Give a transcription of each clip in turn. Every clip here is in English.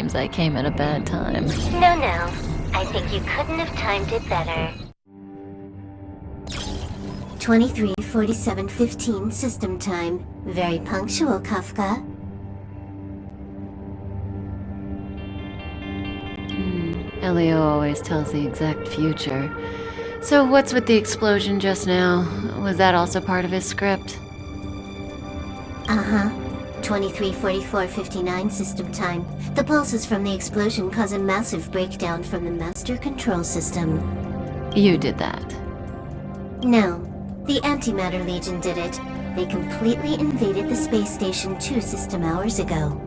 Seems I came at a bad time. No. I think you couldn't have timed it better. 23:47:15 system time. Very punctual, Kafka. Elio always tells the exact future. So what's with the explosion just now? Was that also part of his script? Uh-huh. 23:44:59 system time. The pulses from the explosion cause a massive breakdown from the master control system. You did that. No. The Antimatter Legion did it. They completely invaded the space station 2 system hours ago.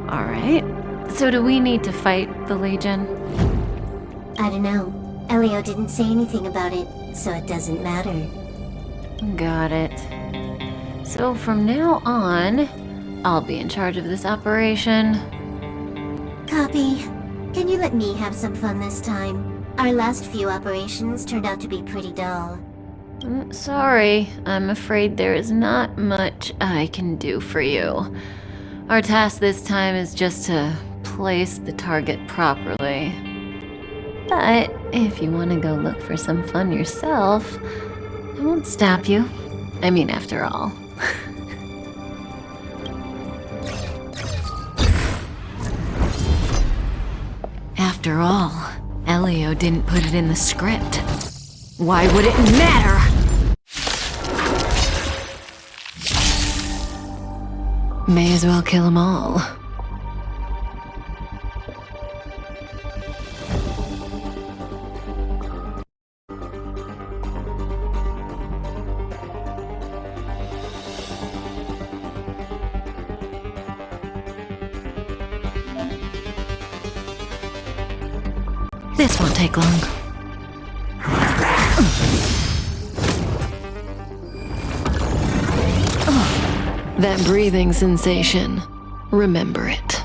Alright. So do we need to fight the Legion? I don't know. Elio didn't say anything about it, so it doesn't matter. Got it. So from now on, I'll be in charge of this operation. Copy. Can you let me have some fun this time? Our last few operations turned out to be pretty dull. Sorry, I'm afraid there is not much I can do for you. Our task this time is just to place the target properly. But if you want to go look for some fun yourself, I won't stop you. I mean, after all. After all, Elio didn't put it in the script. Why would it matter? May as well kill them all. This won't take long. That breathing sensation. Remember it.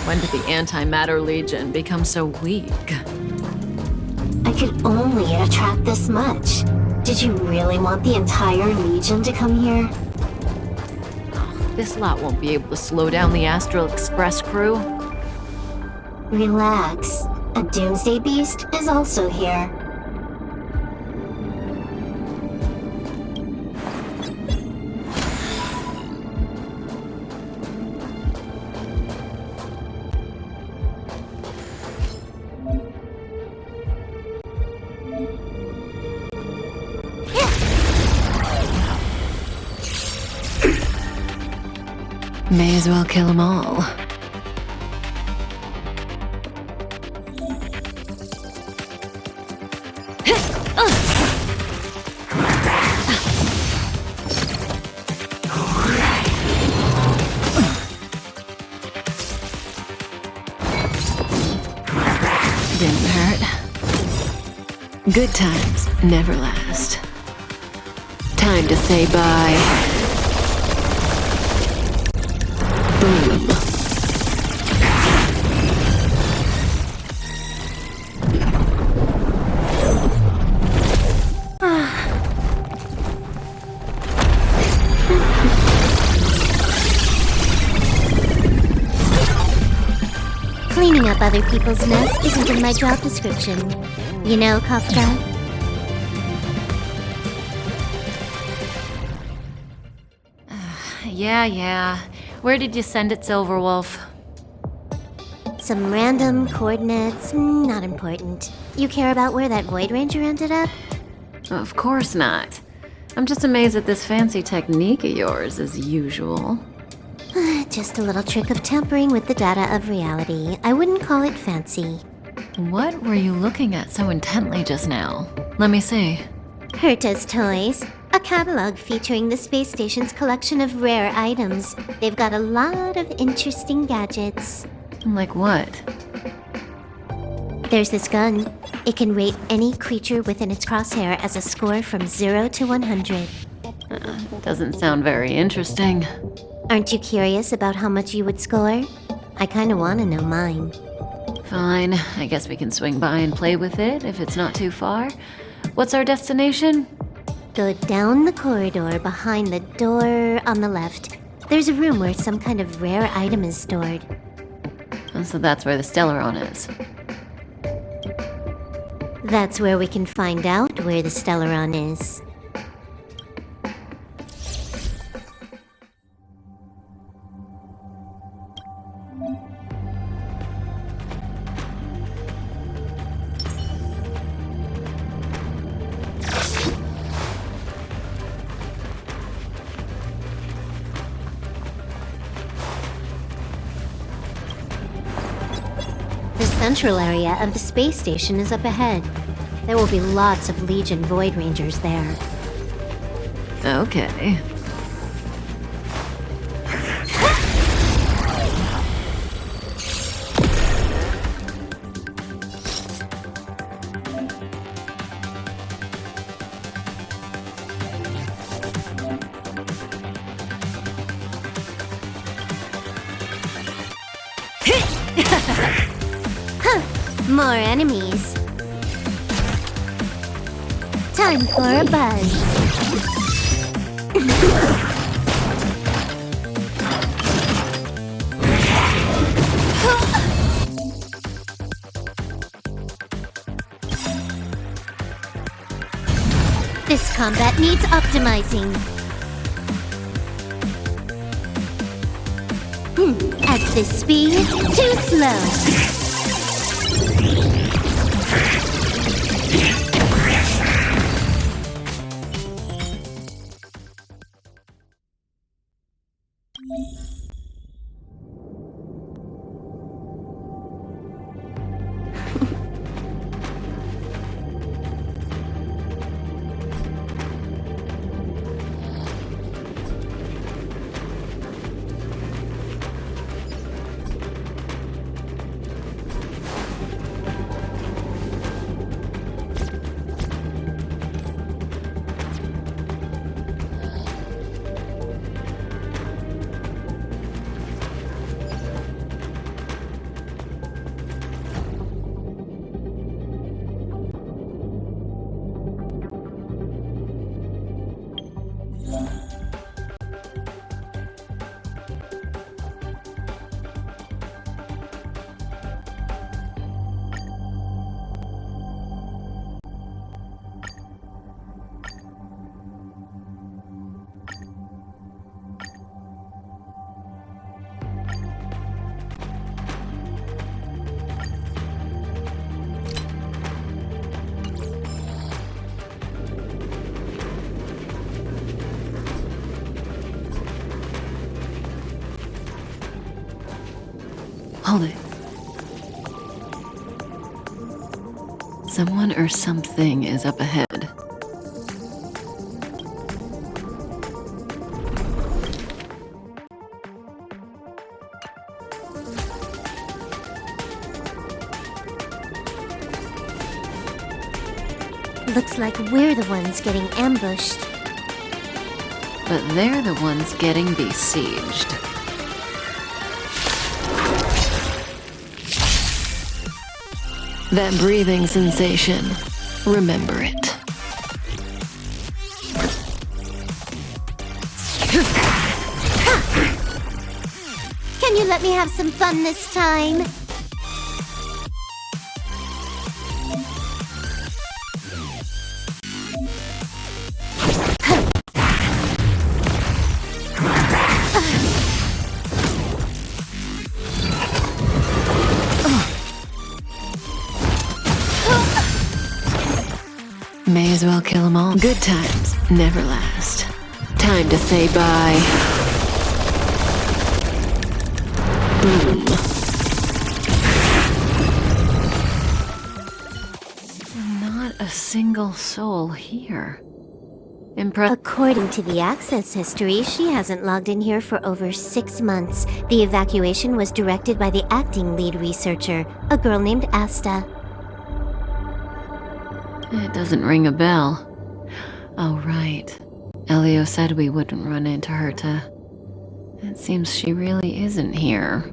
When did the Antimatter Legion become so weak? I could only attract this much. Did you really want the entire Legion to come here? This lot won't be able to slow down the Astral Express crew. Relax. A Doomsday Beast is also here. May as well kill them all. Didn't hurt. Good times never last. Time to say bye. Boom. Cleaning up other people's mess isn't in my job description. You know, Kafka? Yeah. Where did you send it, Silverwolf? Some random coordinates, not important. You care about where that Void Ranger ended up? Of course not. I'm just amazed at this fancy technique of yours, as usual. Just a little trick of tampering with the data of reality. I wouldn't call it fancy. What were you looking at so intently just now? Let me see. Herta's Toys, a catalog featuring the space station's collection of rare items. They've got a lot of interesting gadgets. Like what? There's this gun. It can rate any creature within its crosshair as a score from 0 to 100. Doesn't sound very interesting. Aren't you curious about how much you would score? I kinda wanna know mine. Fine, I guess we can swing by and play with it if it's not too far. What's our destination? Go down the corridor behind the door on the left. There's a room where some kind of rare item is stored. Oh, so that's where the Stellaron is. That's where we can find out where the Stellaron is. The central area of the space station is up ahead. There will be lots of Legion Void Rangers there. Okay. More enemies. Time for a buzz. This combat needs optimizing. At this speed, too slow. Hold it. Someone or something is up ahead. Looks like we're the ones getting ambushed. But they're the ones getting besieged. That breathing sensation. Remember it. Can you let me have some fun this time? May as well kill them all. Good times never last. Time to say bye. a single soul here. Impressive. According to the access history, she hasn't logged in here for over 6 months. The evacuation was directed by the acting lead researcher, a girl named Asta. It doesn't ring a bell. Oh, right. Elio said we wouldn't run into Herta. It seems she really isn't here.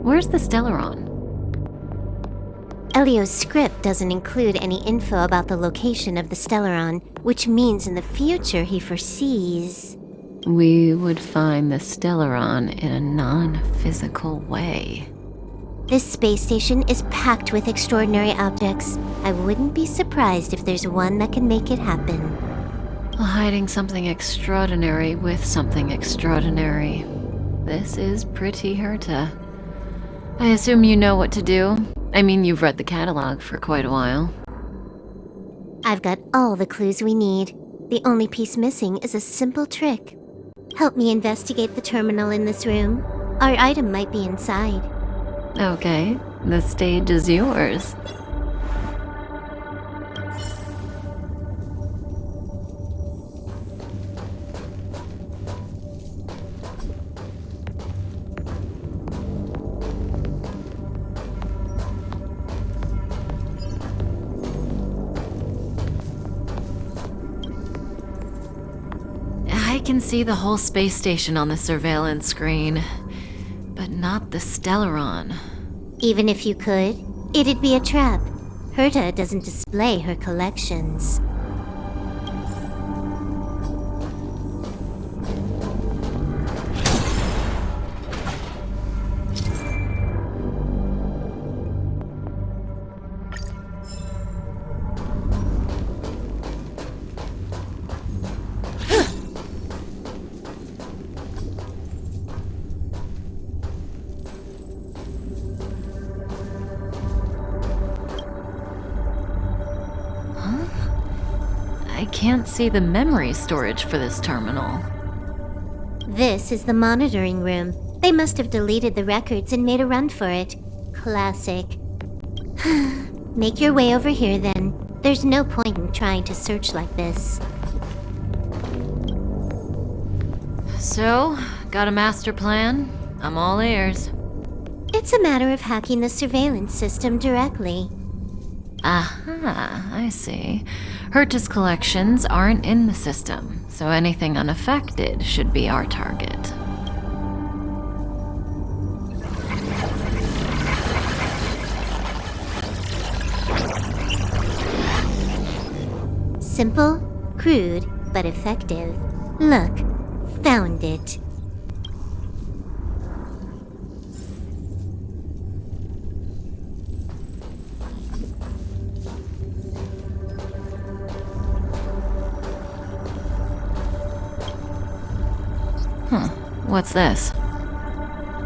Where's the Stellaron? Elio's script doesn't include any info about the location of the Stellaron, which means in the future he foresees... We would find the Stellaron in a non-physical way. This space station is packed with extraordinary objects. I wouldn't be surprised if there's one that can make it happen. Hiding something extraordinary with something extraordinary. This is pretty Herta. I assume you know what to do? I mean, you've read the catalog for quite a while. I've got all the clues we need. The only piece missing is a simple trick. Help me investigate the terminal in this room. Our item might be inside. Okay, the stage is yours. I can see the whole space station on the surveillance screen, but not the Stellaron. Even if you could, it'd be a trap. Herta doesn't display her collections. I can't see the memory storage for this terminal. This is the monitoring room. They must have deleted the records and made a run for it. Classic. Make your way over here then. There's no point in trying to search like this. So, got a master plan? I'm all ears. It's a matter of hacking the surveillance system directly. Aha, I see. Herta's collections aren't in the system, so anything unaffected should be our target. Simple, crude, but effective. Look, found it. What's this?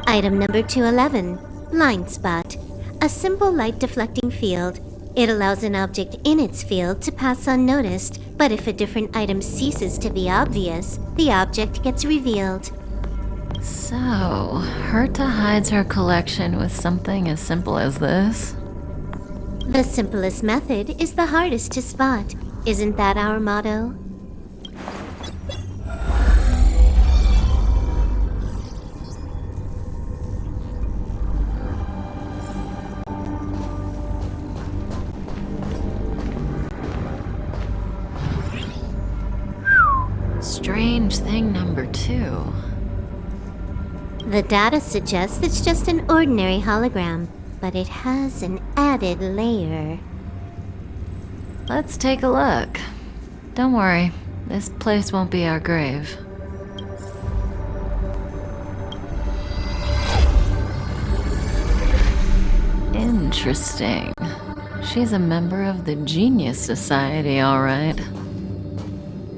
Item number 211, Line Spot. A simple light deflecting field. It allows an object in its field to pass unnoticed, but if a different item ceases to be obvious, the object gets revealed. So, Herta hides her collection with something as simple as this? The simplest method is the hardest to spot. Isn't that our motto? Strange thing number 2. The data suggests it's just an ordinary hologram, but it has an added layer. Let's take a look. Don't worry, this place won't be our grave. Interesting. She's a member of the Genius Society, all right.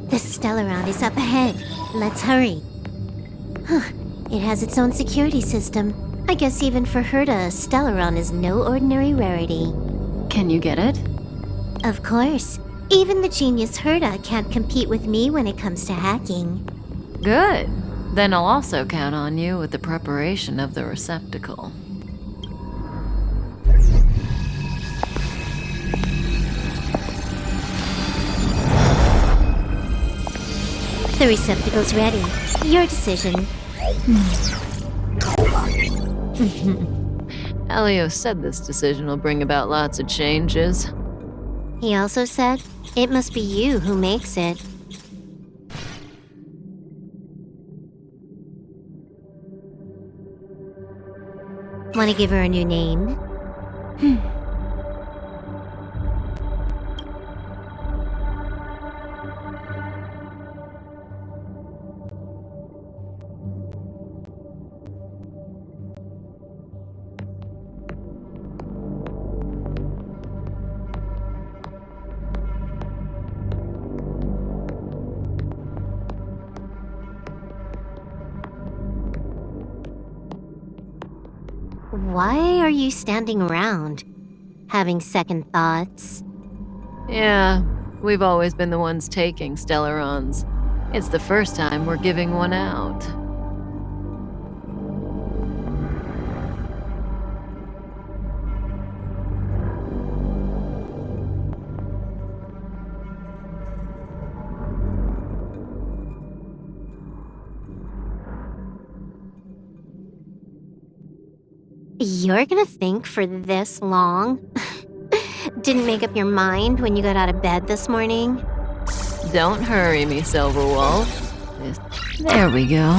The Stellaron is up ahead. Let's hurry. It has its own security system. I guess even for Herta, a Stellaron is no ordinary rarity. Can you get it? Of course. Even the genius Herta can't compete with me when it comes to hacking. Good. Then I'll also count on you with the preparation of the receptacle. The receptacle's ready. Your decision. Elio said this decision will bring about lots of changes. He also said, it must be you who makes it. Want to give her a new name? Why are you standing around? Having second thoughts? Yeah, we've always been the ones taking Stellarons. It's the first time we're giving one out. You're gonna think for this long? Didn't make up your mind when you got out of bed this morning? Don't hurry me, Silverwolf. There we go.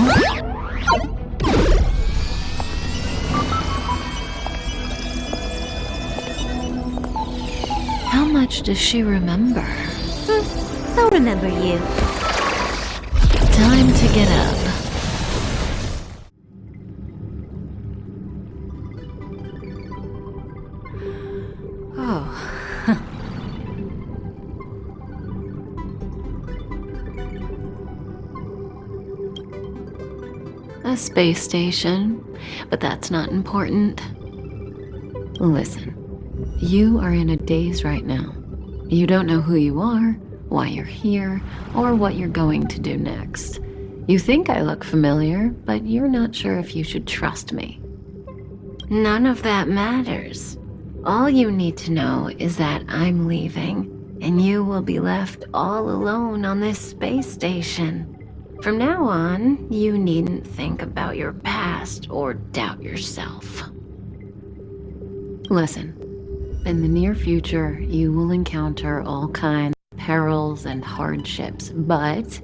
How much does she remember? I'll remember you. Time to get up. Oh. A space station, but that's not important. Listen, you are in a daze right now. You don't know who you are, why you're here, or what you're going to do next. You think I look familiar, but you're not sure if you should trust me. None of that matters. All you need to know is that I'm leaving, and you will be left all alone on this space station. From now on, you needn't think about your past or doubt yourself. Listen, in the near future, you will encounter all kinds of perils and hardships, but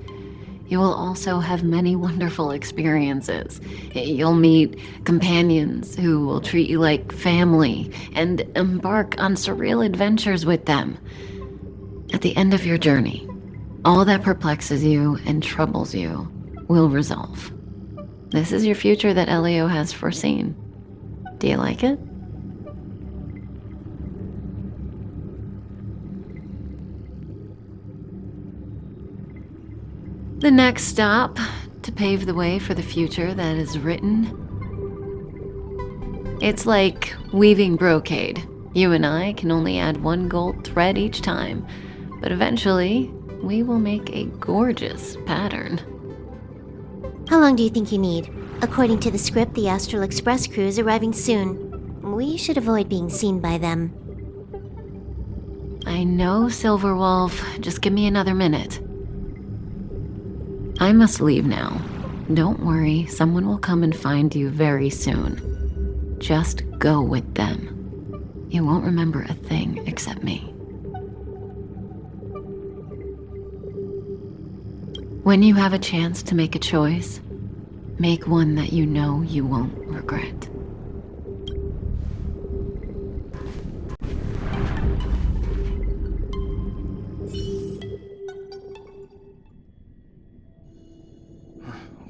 you will also have many wonderful experiences. You'll meet companions who will treat you like family and embark on surreal adventures with them. At the end of your journey, all that perplexes you and troubles you will resolve. This is your future that Elio has foreseen. Do you like it? The next stop, to pave the way for the future that is written. It's like weaving brocade. You and I can only add one gold thread each time, but eventually, we will make a gorgeous pattern. How long do you think you need? According to the script, the Astral Express crew is arriving soon. We should avoid being seen by them. I know, Silverwolf. Just give me another minute. I must leave now. Don't worry, someone will come and find you very soon. Just go with them. You won't remember a thing except me. When you have a chance to make a choice, make one that you know you won't regret.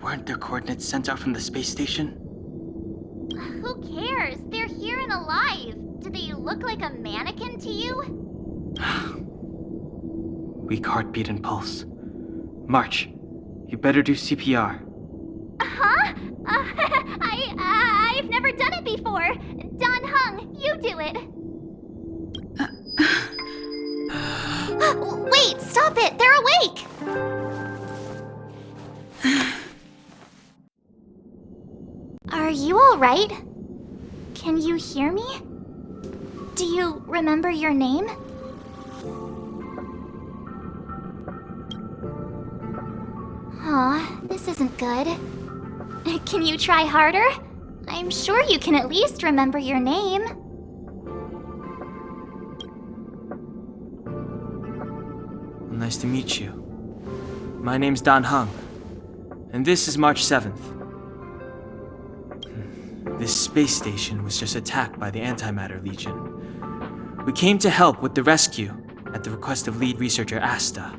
Weren't their coordinates sent out from the space station? Who cares? They're here and alive. Do they look like a mannequin to you? Weak heartbeat and pulse. March, you better do CPR. Huh? I've never done it before. Don Hung, you do it. Wait, stop it! They're awake! Are you alright? Can you hear me? Do you remember your name? Aw, this isn't good. Can you try harder? I'm sure you can at least remember your name. Well, nice to meet you. My name's Dan Heng, and this is March 7th. This space station was just attacked by the Antimatter Legion. We came to help with the rescue at the request of lead researcher Asta.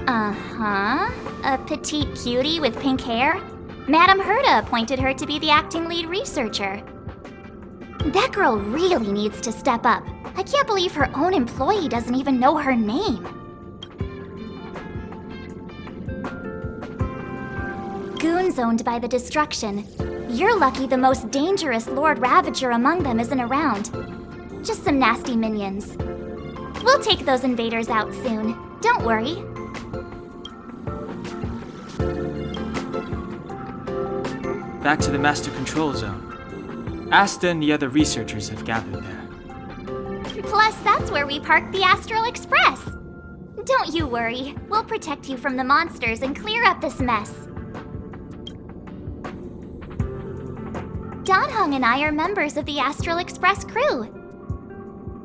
Uh-huh. A petite cutie with pink hair? Madame Herta appointed her to be the acting lead researcher. That girl really needs to step up. I can't believe her own employee doesn't even know her name. Goons owned by the destruction. You're lucky the most dangerous Lord Ravager among them isn't around. Just some nasty minions. We'll take those invaders out soon. Don't worry. Back to the Master Control Zone. Asta and the other researchers have gathered there. Plus, that's where we parked the Astral Express. Don't you worry. We'll protect you from the monsters and clear up this mess. Dan Heng and I are members of the Astral Express crew.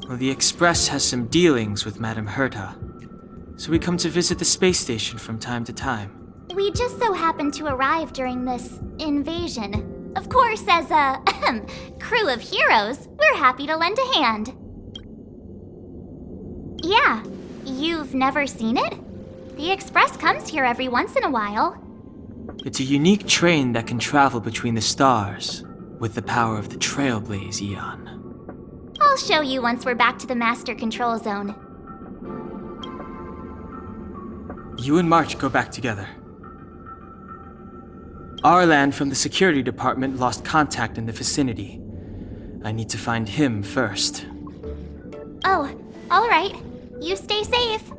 Well, the Express has some dealings with Madame Herta, so we come to visit the space station from time to time. We just so happened to arrive during this invasion. Of course, as a crew of heroes, we're happy to lend a hand. Yeah, you've never seen it? The Express comes here every once in a while. It's a unique train that can travel between the stars with the power of the Trailblaze Eon. I'll show you once we're back to the Master Control Zone. You and March go back together. Arlan from the security department lost contact in the vicinity. I need to find him first. Oh, all right. You stay safe.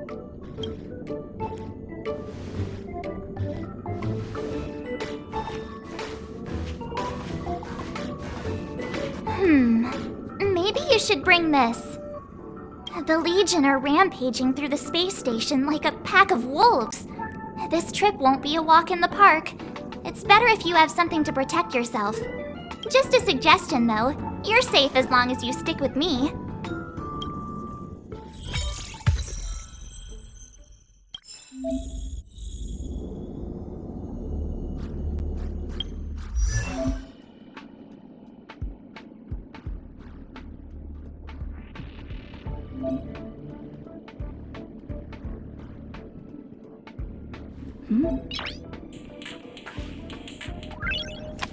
Maybe you should bring this. The Legion are rampaging through the space station like a pack of wolves. This trip won't be a walk in the park. It's better if you have something to protect yourself. Just a suggestion, though. You're safe as long as you stick with me.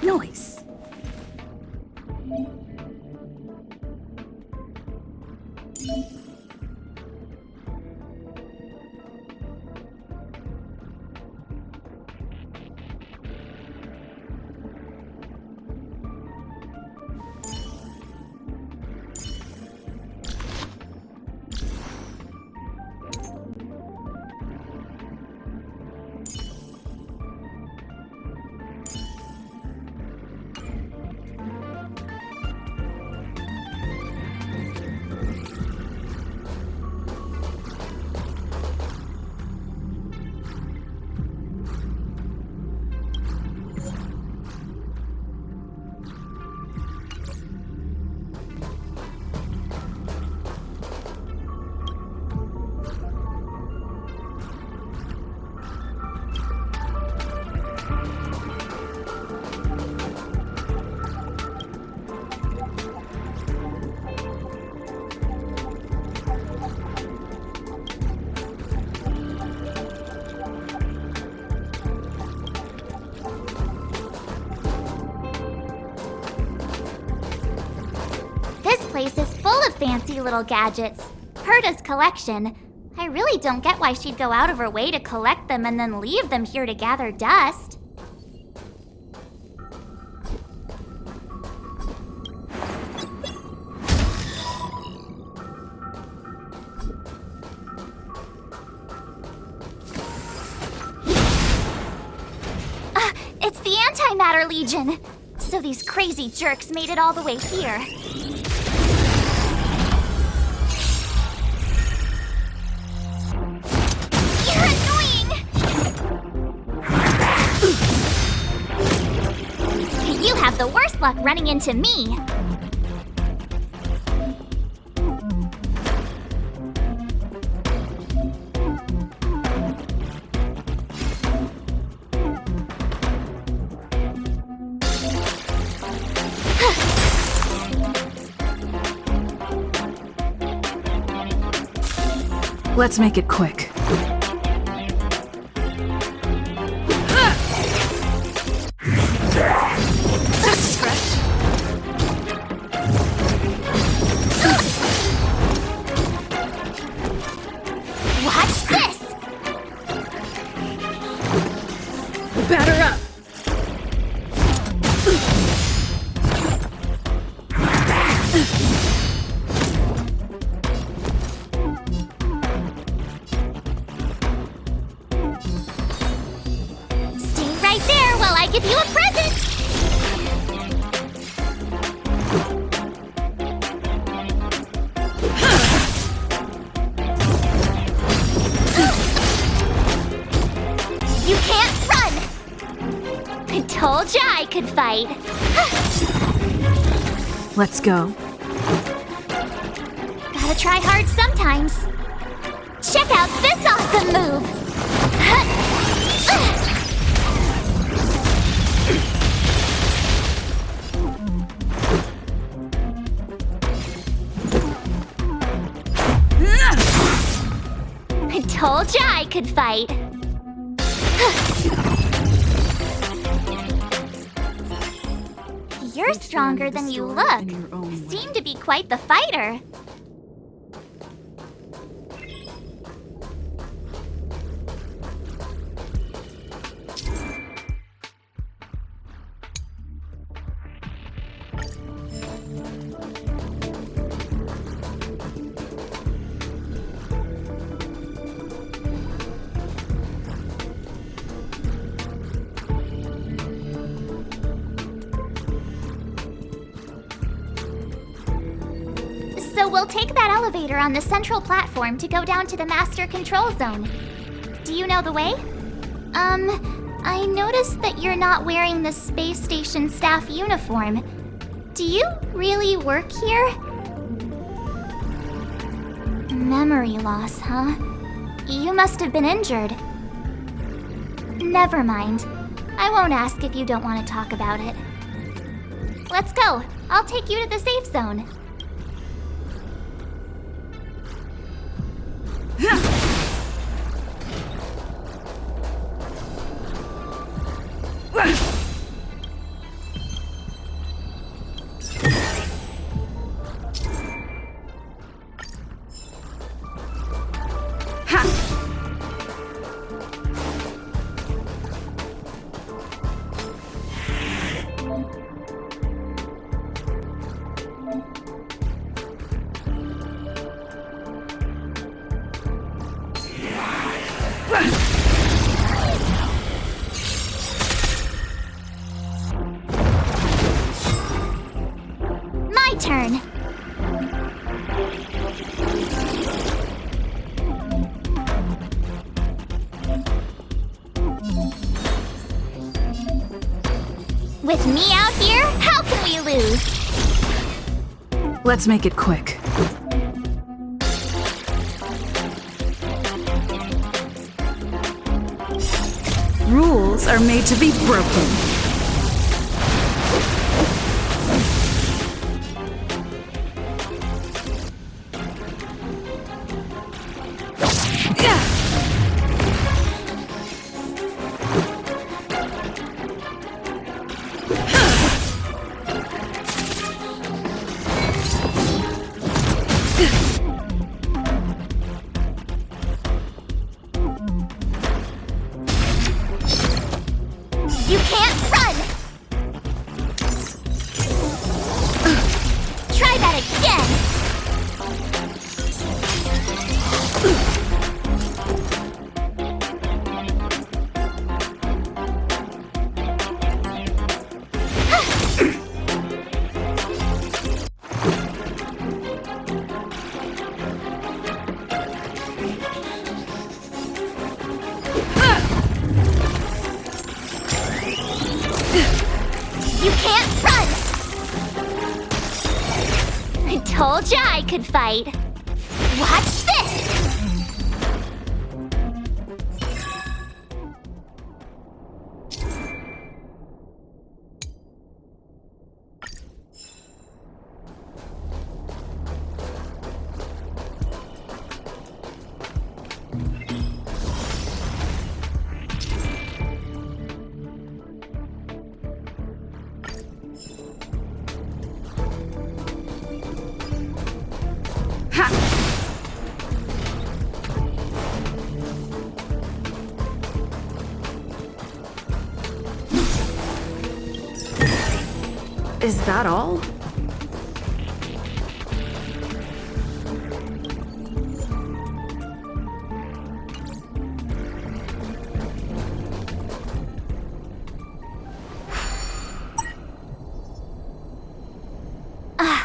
Noise. This place is full of fancy little gadgets. Herta's collection. I really don't get why she'd go out of her way to collect them and then leave them here to gather dust. It's the Antimatter Legion! So these crazy jerks made it all the way here. luck running into me. Let's make it quick. Watch this! Batter up! Stay right there while I give you a present! You can't run! I told ya I could fight. Let's go. Gotta try hard sometimes. Check out this awesome move! I told ya I could fight. You're stronger than you look. Seem to be quite the fighter. So we'll take that elevator on the central platform to go down to the master control zone. Do you know the way? I noticed that you're not wearing the space station staff uniform. Do you really work here? Memory loss, huh? You must have been injured. Never mind. I won't ask if you don't want to talk about it. Let's go. I'll take you to the safe zone. My turn. With me out here, how can we lose? Let's make it quick. Rules are made to be broken. You can't run! Try that again! You can't run! Told ya I could fight. Watch this! Is that all?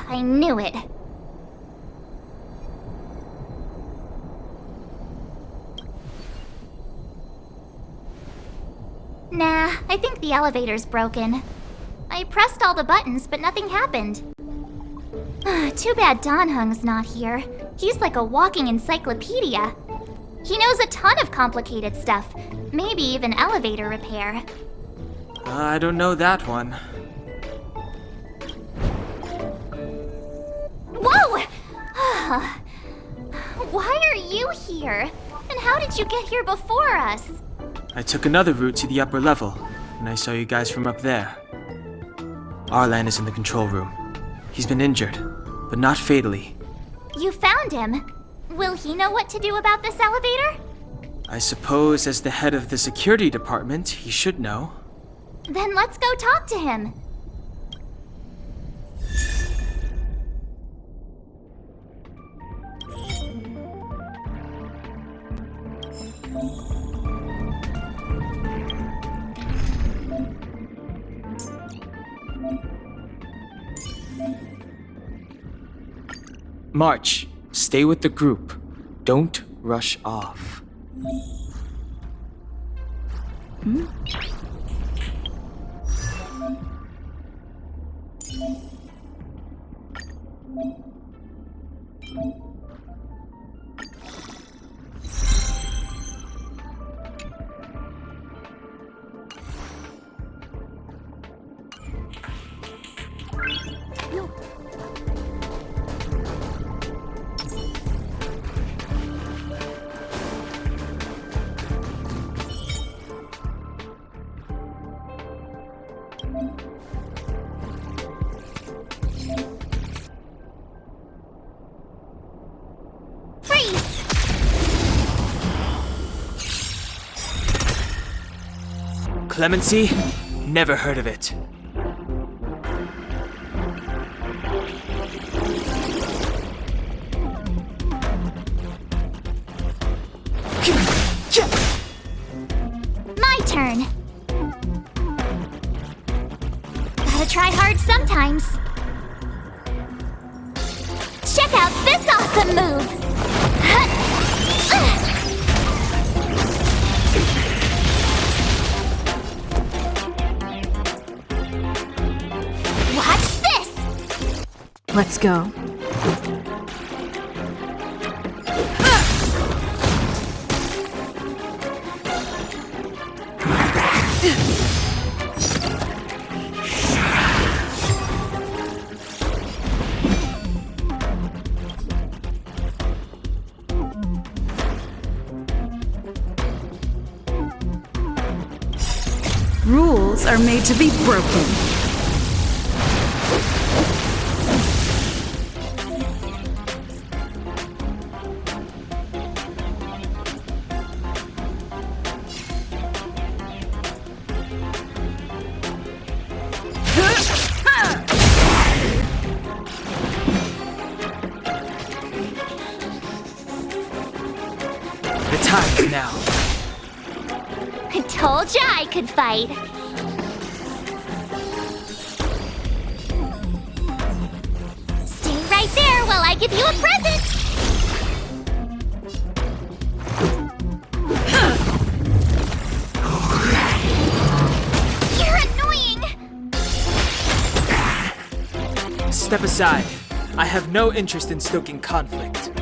I knew it. Nah, I think the elevator's broken. I pressed all the buttons, but nothing happened. Too bad Donhung's not here. He's like a walking encyclopedia. He knows a ton of complicated stuff, maybe even elevator repair. I don't know that one. Whoa! Why are you here? And how did you get here before us? I took another route to the upper level, and I saw you guys from up there. Arlan is in the control room. He's been injured, but not fatally. You found him. Will he know what to do about this elevator? I suppose as the head of the security department, he should know. Then let's go talk to him. March, stay with the group. Don't rush off. Freeze! Clemency? Never heard of it. My turn. Gotta try hard sometimes. Check out this awesome move! Watch this! Let's go. Rules are made to be broken. The time is now. I told ya I could fight. Stay right there while I give you a present. You're annoying. Step aside. I have no interest in stoking conflict.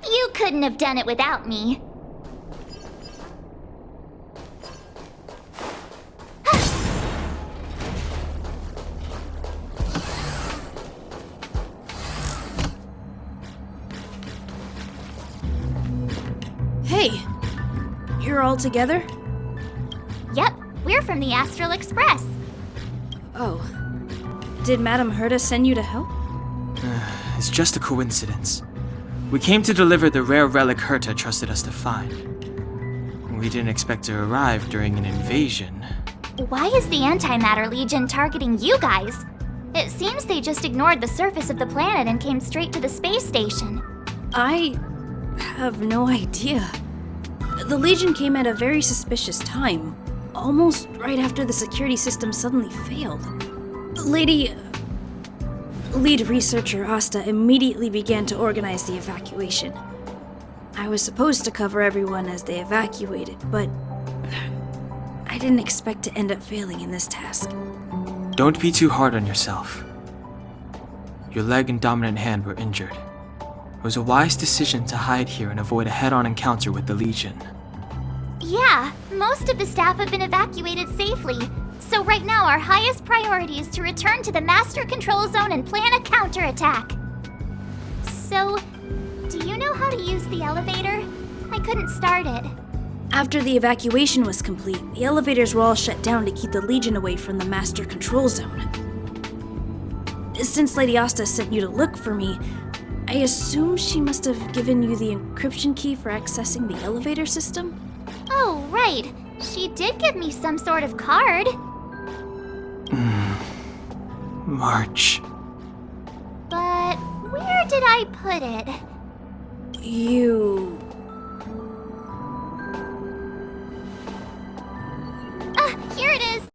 You couldn't have done it without me. Hey! You're all together? Yep, we're from the Astral Express. Oh. Did Madame Herta send you to help? It's just a coincidence. We came to deliver the rare relic Herta trusted us to find. We didn't expect to arrive during an invasion. Why is the Antimatter Legion targeting you guys? It seems they just ignored the surface of the planet and came straight to the space station. I have no idea. The Legion came at a very suspicious time, almost right after the security system suddenly failed. Lead researcher Asta immediately began to organize the evacuation. I was supposed to cover everyone as they evacuated, but I didn't expect to end up failing in this task. Don't be too hard on yourself. Your leg and dominant hand were injured. It was a wise decision to hide here and avoid a head-on encounter with the Legion. Yeah, most of the staff have been evacuated safely. So right now our highest priority is to return to the Master Control Zone and plan a counterattack. So, do you know how to use the elevator? I couldn't start it. After the evacuation was complete, the elevators were all shut down to keep the Legion away from the Master Control Zone. Since Lady Asta sent you to look for me, I assume she must have given you the encryption key for accessing the elevator system? Oh, right. She did give me some sort of card. March. But where did I put it? You... Here it is.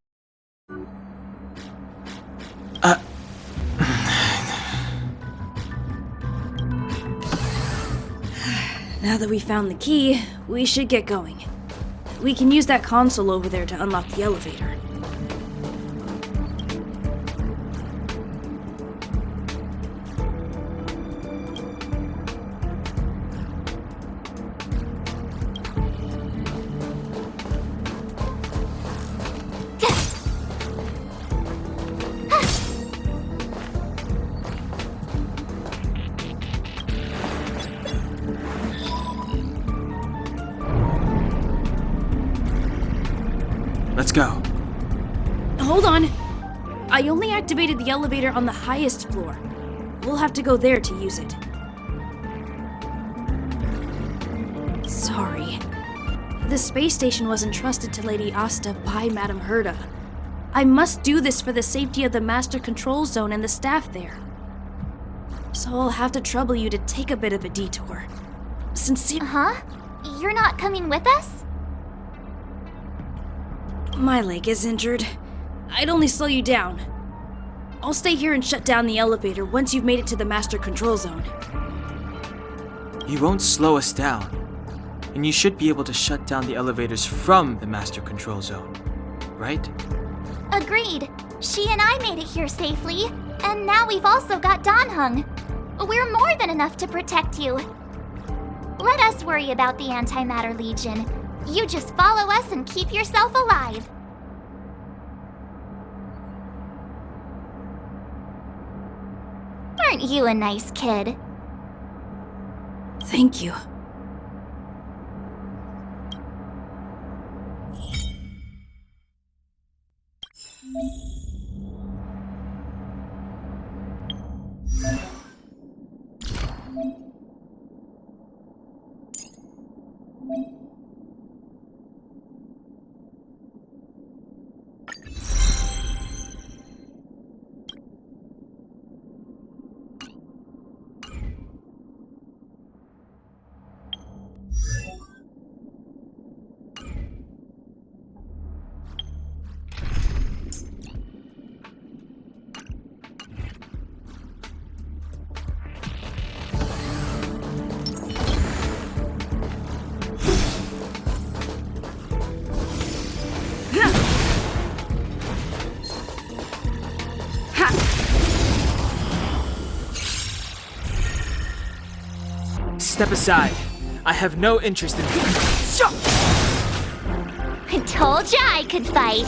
Now that we found the key, we should get going. We can use that console over there to unlock the elevator. Let's go. Hold on! I only activated the elevator on the highest floor. We'll have to go there to use it. Sorry. The space station was entrusted to Lady Asta by Madame Herta. I must do this for the safety of the Master Control Zone and the staff there. So I'll have to trouble you to take a bit of a detour. Sincerely. Huh? You're not coming with us? My leg is injured. I'd only slow you down. I'll stay here and shut down the elevator once you've made it to the Master Control Zone. You won't slow us down. And you should be able to shut down the elevators from the Master Control Zone, right? Agreed. She and I made it here safely, and now we've also got Danhung. We're more than enough to protect you. Let us worry about the Antimatter Legion. You just follow us and keep yourself alive. Aren't you a nice kid? Thank you. Step aside. I have no interest in... I told ya I could fight.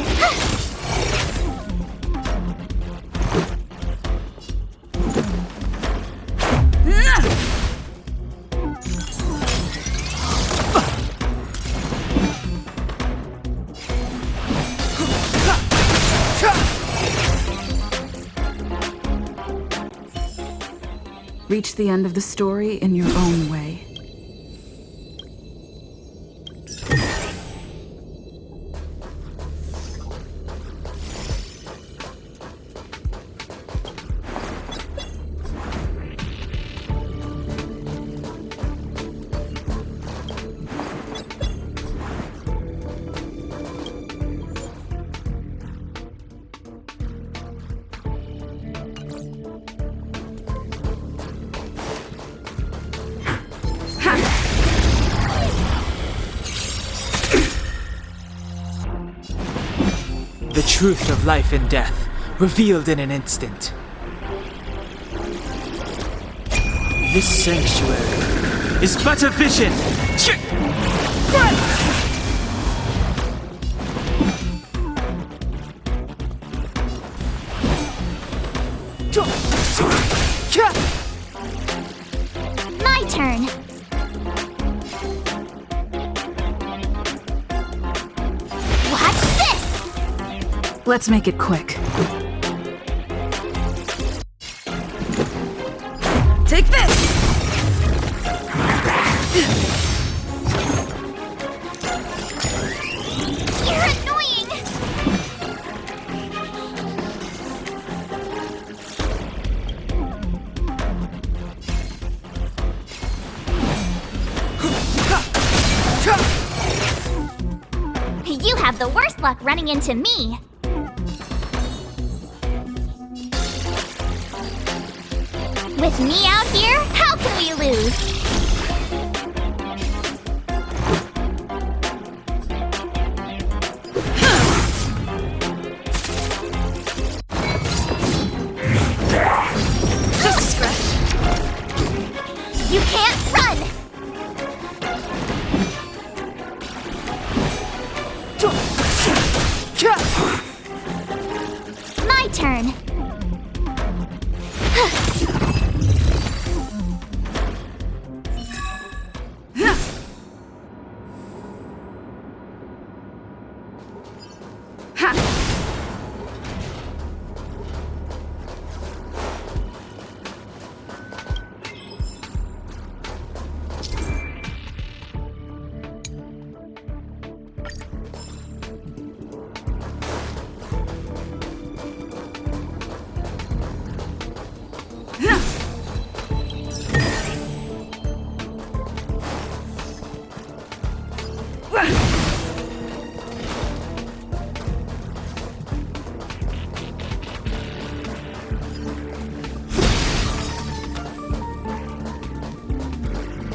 Reach the end of the story in your own way. The truth of life and death, revealed in an instant. This sanctuary is but a vision! My turn. Watch this! Let's make it quick. Take this! You're annoying! You have the worst luck running into me. With me out here, how can we lose? Just a scratch. You can't run! My turn.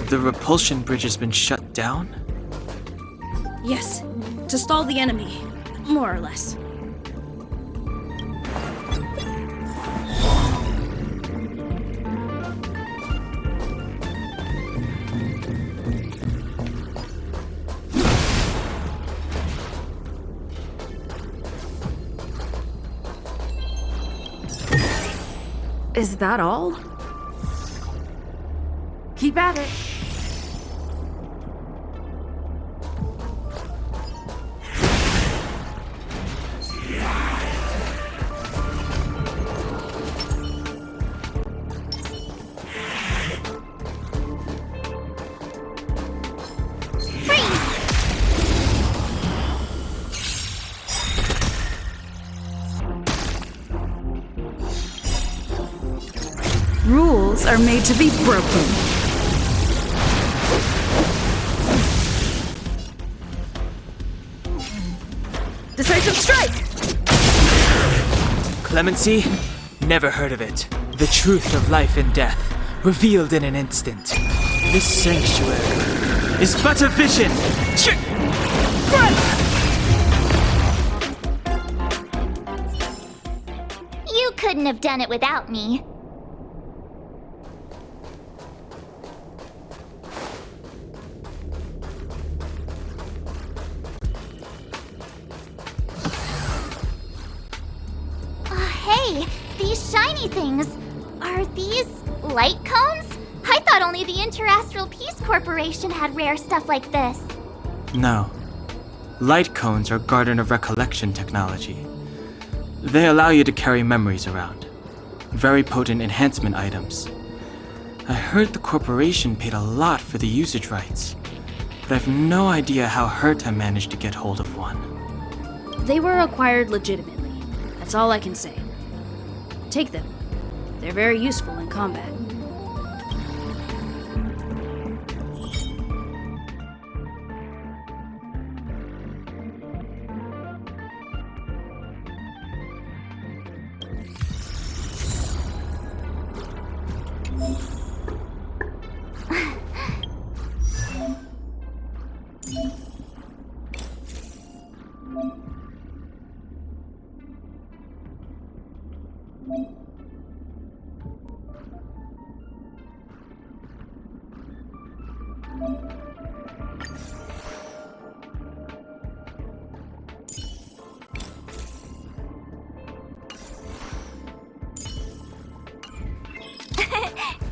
The repulsion bridge has been shut down? Yes, to stall the enemy, more or less. Is that all? Keep at it. Rules are made to be broken. Decisive strike! Clemency? Never heard of it. The truth of life and death, revealed in an instant. This sanctuary is but a vision! You couldn't have done it without me. Hey, these shiny things. Are these light cones? I thought only the Interastral Peace Corporation had rare stuff like this. No. Light cones are Garden of Recollection technology. They allow you to carry memories around. Very potent enhancement items. I heard the corporation paid a lot for the usage rights, but I've no idea how Herta managed to get hold of one. They were acquired legitimately. That's all I can say. Take them. They're very useful in combat.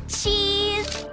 Cheese!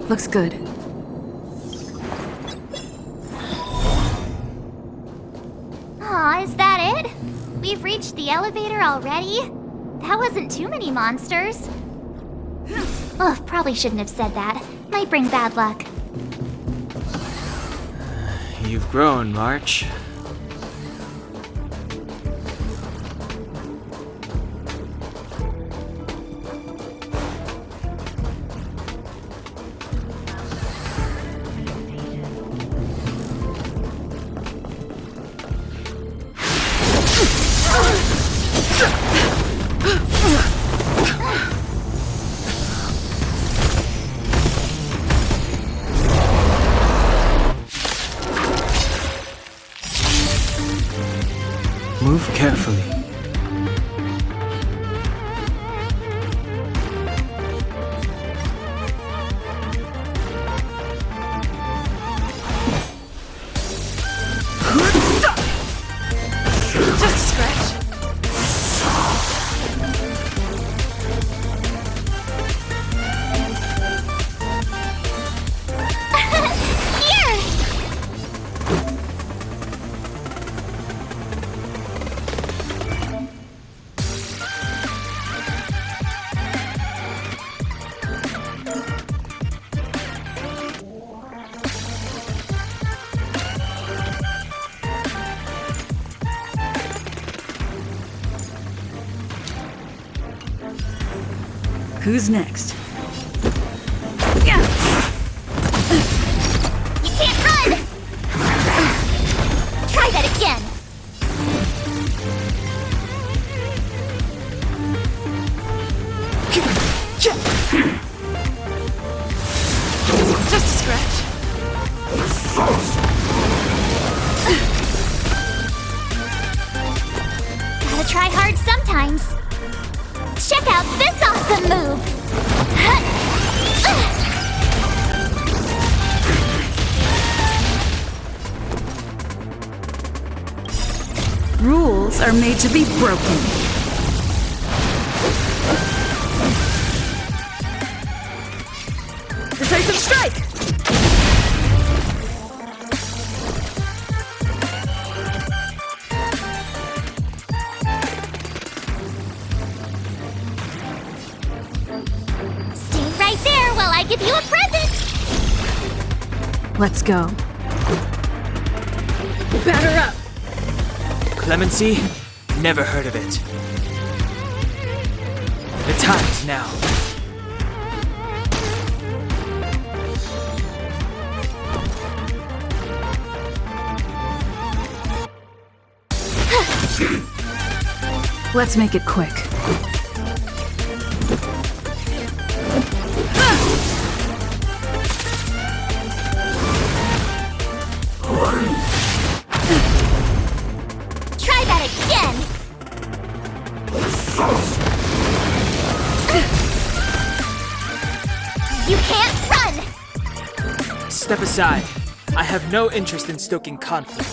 Looks good. Aw, is that it? We've reached the elevator already? That wasn't too many monsters. Ugh, probably shouldn't have said that. Might bring bad luck. You've grown, March. Move carefully. Just a scratch. Here! Who's next? You can't run! Try that again! Just a scratch. Gotta try hard sometimes. Check out this awesome move! Rules are made to be broken. Decisive strike! Stay right there while I give you a present! Let's go. Batter up! Clemency? Never heard of it. The time is now. Let's make it quick. Try that again! You can't run! Step aside. I have no interest in stoking conflict.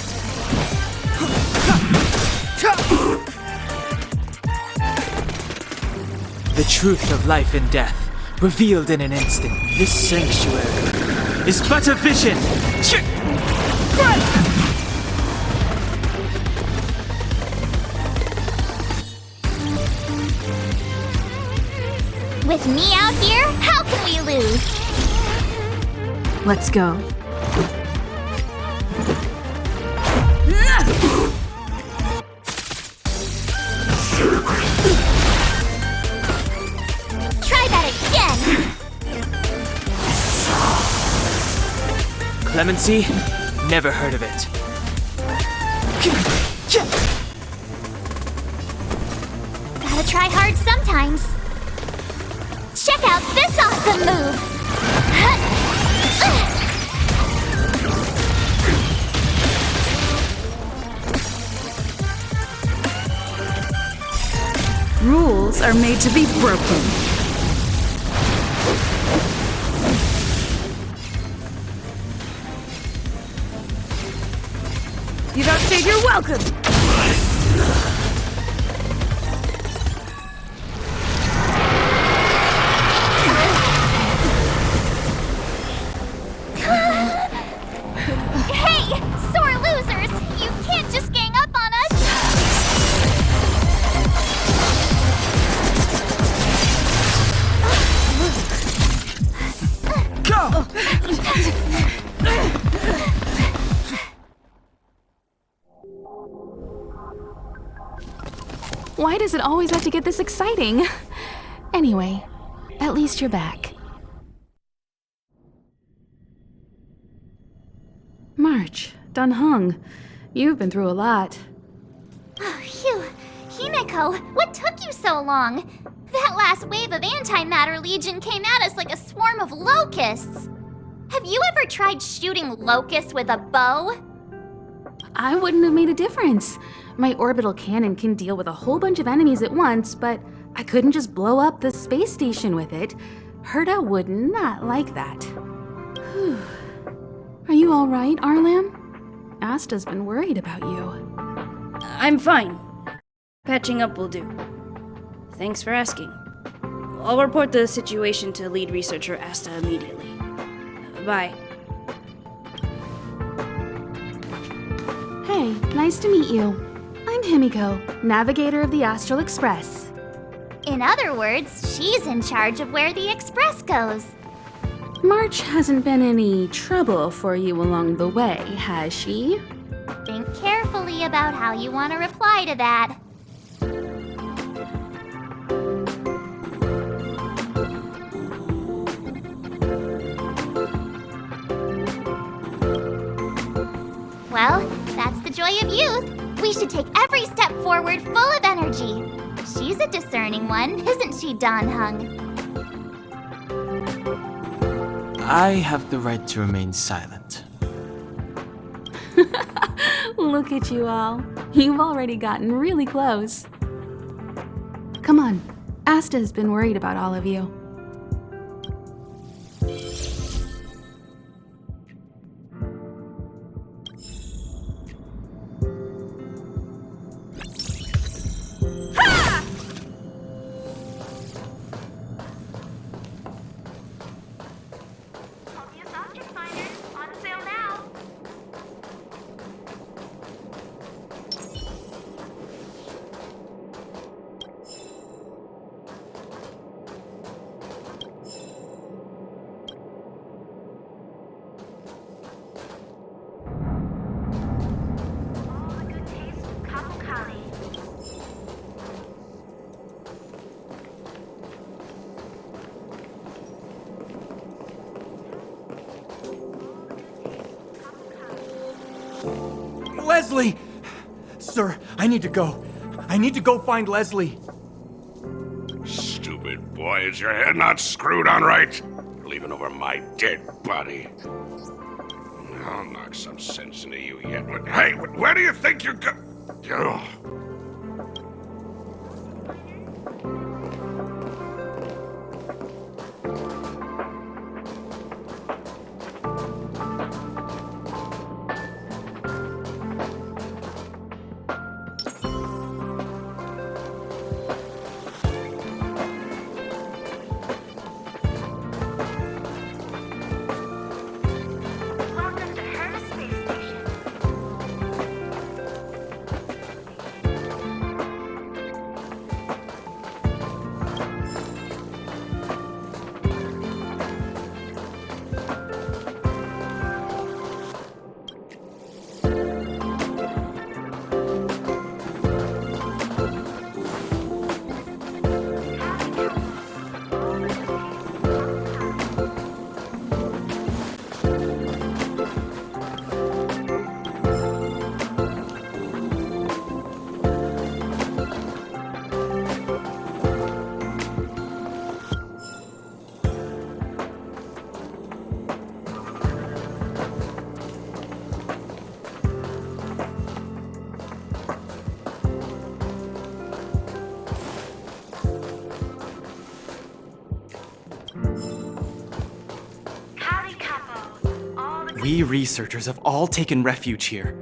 The truth of life and death, revealed in an instant. This sanctuary is but a vision. With me out here, how can we lose? Let's go. Try that again! Clemency? Never heard of it. Gotta try hard sometimes. Check out this awesome move! Rules are made to be broken. You don't say you're welcome! Hey, sore losers! You can't just gang up on us! Go! Why does it always have to get this exciting? Anyway, at least you're back. March, Dunhung, you've been through a lot. Phew. Himeko, what took you so long? That last wave of antimatter legion came at us like a swarm of locusts. Have you ever tried shooting locusts with a bow? I wouldn't have made a difference. My orbital cannon can deal with a whole bunch of enemies at once, but I couldn't just blow up the space station with it. Herta would not like that. Whew. Are you all right, Arlam? Asta's been worried about you. I'm fine. Patching up will do. Thanks for asking. I'll report the situation to lead researcher Asta immediately. Bye. Hey, nice to meet you. I'm Himiko, navigator of the Astral Express. In other words, she's in charge of where the express goes. March hasn't been any trouble for you along the way, has she? Think carefully about how you want to reply to that. Well, that's the joy of youth. We should take every step forward full of energy. She's a discerning one, isn't she, Donhung? I have the right to remain silent. Look at you all. You've already gotten really close. Come on. Asta has been worried about all of you. Leslie! Sir, I need to go. I need to go find Leslie. Stupid boy, is your head not screwed on right? You're leaving over my dead body. I'll knock some sense into you yet. Hey, where do you think you're go- Ugh. Welcome to her space station. We researchers have all taken refuge here.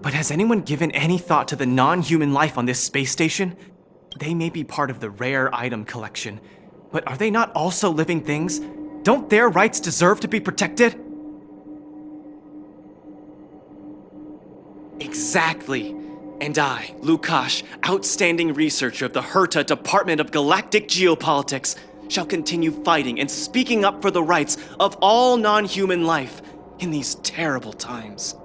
But has anyone given any thought to the non-human life on this space station? They may be part of the rare item collection, but are they not also living things? Don't their rights deserve to be protected? Exactly. And I, Lukash, outstanding researcher of the Herta Department of Galactic Geopolitics, shall continue fighting and speaking up for the rights of all non-human life in these terrible times.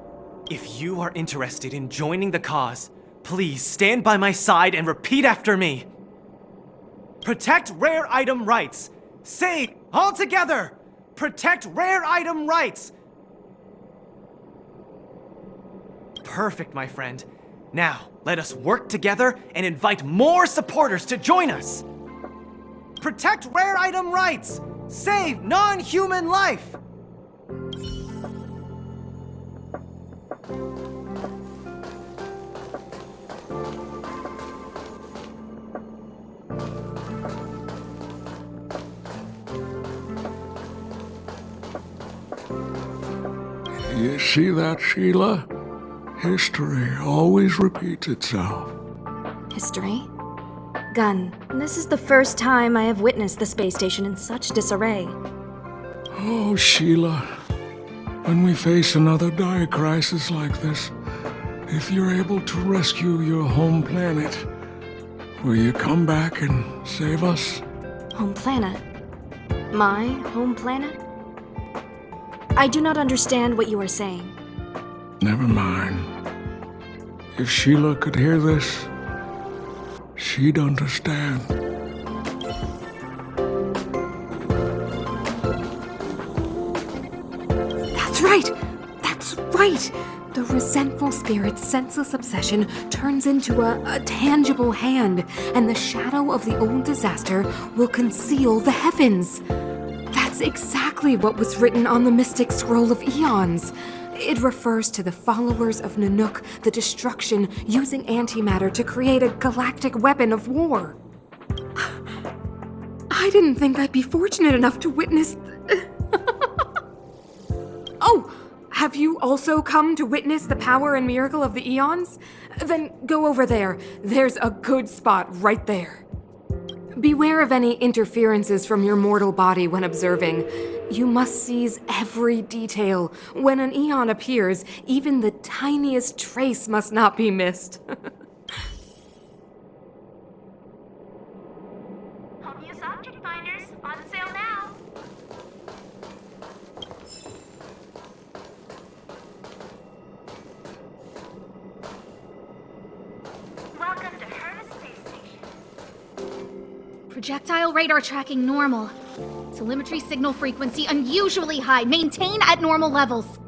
If you are interested in joining the cause, please stand by my side and repeat after me. Protect rare item rights. Say all together. Protect rare item rights. Perfect, my friend. Now, let us work together and invite more supporters to join us. Protect rare item rights. Save non-human life. You see that, Sheila? History always repeats itself. History? Gun, this is the first time I have witnessed the space station in such disarray. Oh, Sheila. When we face another dire crisis like this, if you're able to rescue your home planet, will you come back and save us? Home planet? My home planet? I do not understand what you are saying. Never mind. If Sheila could hear this, she'd understand. That's right! That's right! The resentful spirit's senseless obsession turns into a tangible hand, and the shadow of the old disaster will conceal the heavens. That's exactly what was written on the Mystic Scroll of Eons. It refers to the followers of Nanook, the destruction using antimatter to create a galactic weapon of war. I didn't think I'd be fortunate enough to witness... Oh! Have you also come to witness the power and miracle of the Eons? Then go over there. There's a good spot right there. Beware of any interferences from your mortal body when observing. You must seize every detail. When an Eon appears, even the tiniest trace must not be missed. Home use object finders on sale now. Welcome to her space station. Projectile radar tracking normal. Telemetry signal frequency unusually high. Maintain at normal levels.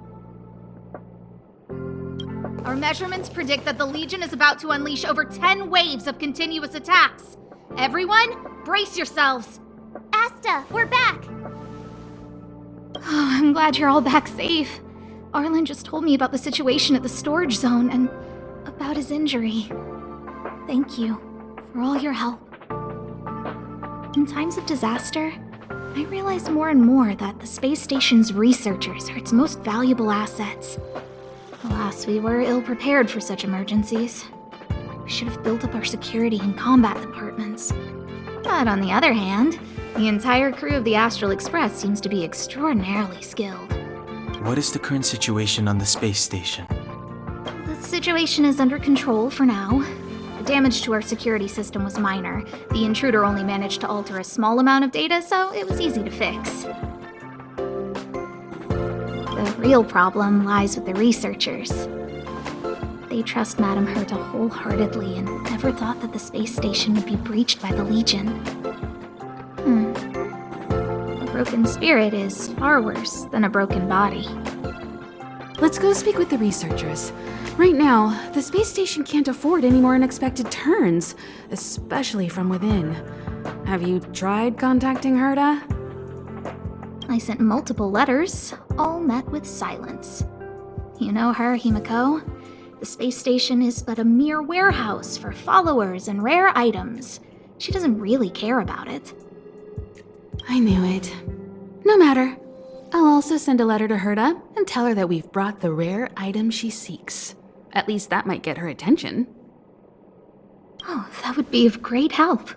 Our measurements predict that the Legion is about to unleash over 10 waves of continuous attacks. Everyone, brace yourselves. Asta, we're back! Oh, I'm glad you're all back safe. Arlen just told me about the situation at the storage zone and about his injury. Thank you for all your help. In times of disaster, I realize more and more that the space station's researchers are its most valuable assets. Alas, we were ill-prepared for such emergencies. We should have built up our security and combat departments. But on the other hand, the entire crew of the Astral Express seems to be extraordinarily skilled. What is the current situation on the space station? The situation is under control for now. The damage to our security system was minor. The intruder only managed to alter a small amount of data, so it was easy to fix. The real problem lies with the researchers. They trust Madame Herta wholeheartedly and never thought that the space station would be breached by the Legion. A broken spirit is far worse than a broken body. Let's go speak with the researchers. Right now, the space station can't afford any more unexpected turns, especially from within. Have you tried contacting Herta? I sent multiple letters, all met with silence. You know her, Himiko. The space station is but a mere warehouse for followers and rare items. She doesn't really care about it. I knew it. No matter. I'll also send a letter to Herta and tell her that we've brought the rare item she seeks. At least that might get her attention. Oh, that would be of great help.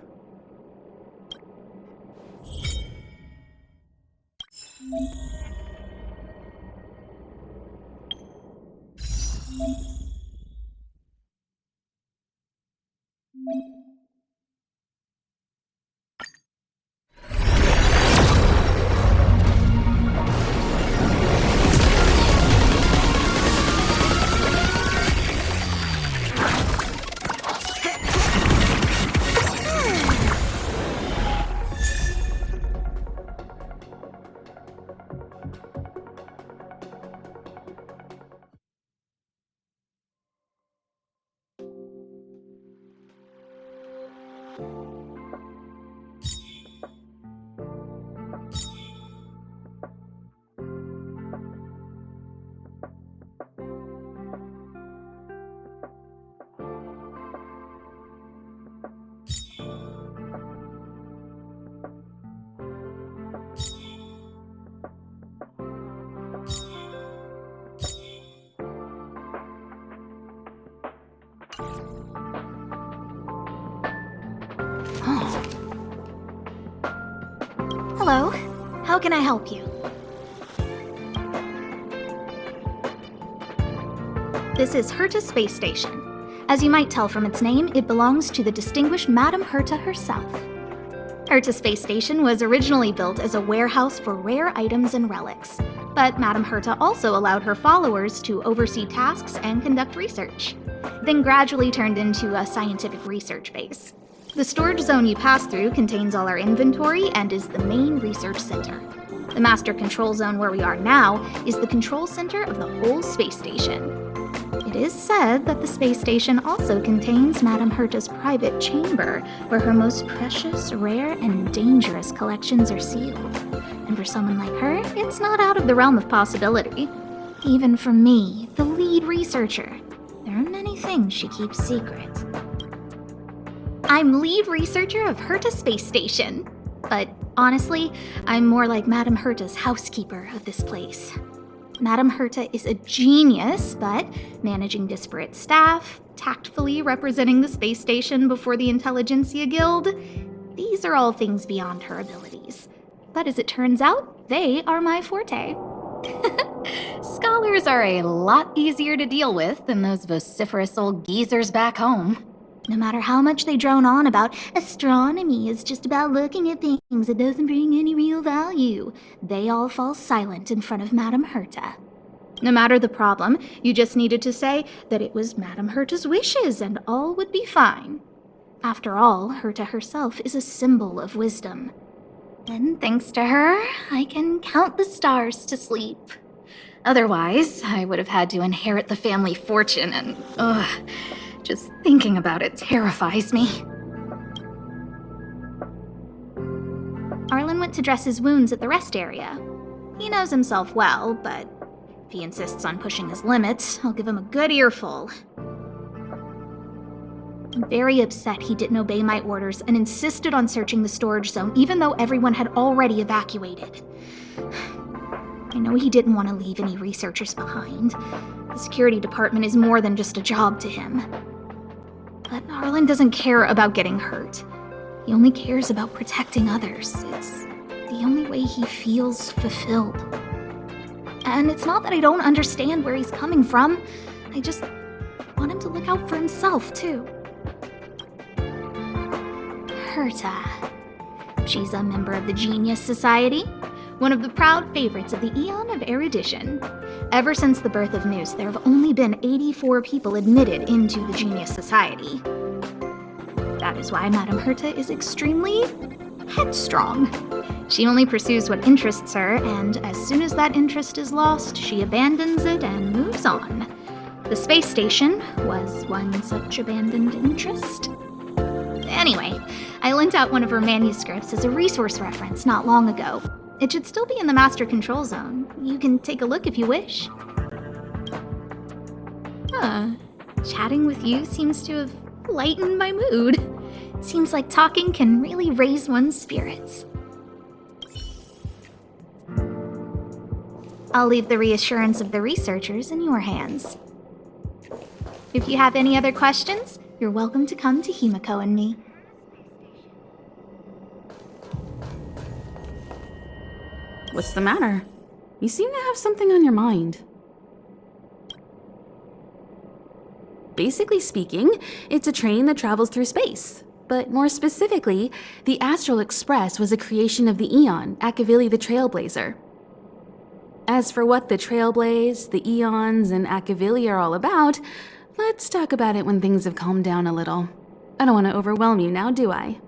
Hello, how can I help you? This is Herta Space Station. As you might tell from its name, it belongs to the distinguished Madame Herta herself. Herta Space Station was originally built as a warehouse for rare items and relics, but Madame Herta also allowed her followers to oversee tasks and conduct research, then gradually turned into a scientific research base. The storage zone you pass through contains all our inventory and is the main research center. The master control zone where we are now is the control center of the whole space station. It is said that the space station also contains Madame Herta's private chamber, where her most precious, rare, and dangerous collections are sealed. And for someone like her, it's not out of the realm of possibility. Even for me, the lead researcher, there are many things she keeps secret. I'm lead researcher of Herta Space Station, but honestly, I'm more like Madame Herta's housekeeper of this place. Madame Herta is a genius, but managing disparate staff, tactfully representing the space station before the Intelligentsia Guild, these are all things beyond her abilities. But as it turns out, they are my forte. Scholars are a lot easier to deal with than those vociferous old geezers back home. No matter how much they drone on about astronomy is just about looking at things, it doesn't bring any real value, they all fall silent in front of Madame Herta. No matter the problem, you just needed to say that it was Madame Herta's wishes and all would be fine. After all, Herta herself is a symbol of wisdom. And thanks to her, I can count the stars to sleep. Otherwise, I would have had to inherit the family fortune and, just thinking about it terrifies me. Arlen went to dress his wounds at the rest area. He knows himself well, but if he insists on pushing his limits, I'll give him a good earful. I'm very upset he didn't obey my orders and insisted on searching the storage zone even though everyone had already evacuated. I know he didn't want to leave any researchers behind. The security department is more than just a job to him. But Arlen doesn't care about getting hurt. He only cares about protecting others. It's the only way he feels fulfilled. And it's not that I don't understand where he's coming from. I just want him to look out for himself, too. Herta. She's a member of the Genius Society, one of the proud favorites of the Eon of Erudition. Ever since the birth of Noose, there have only been 84 people admitted into the Genius Society. That is why Madame Herta is extremely headstrong. She only pursues what interests her, and as soon as that interest is lost, she abandons it and moves on. The space station was one such abandoned interest. Anyway, I lent out one of her manuscripts as a resource reference not long ago. It should still be in the master control zone. You can take a look if you wish. Chatting with you seems to have lightened my mood. Seems like talking can really raise one's spirits. I'll leave the reassurance of the researchers in your hands. If you have any other questions, you're welcome to come to Himiko and me. What's the matter? You seem to have something on your mind. Basically speaking, it's a train that travels through space. But more specifically, the Astral Express was a creation of the Eon, Akavili the Trailblazer. As for what the Trailblaze, the Eons, and Akavili are all about, let's talk about it when things have calmed down a little. I don't want to overwhelm you now, do I?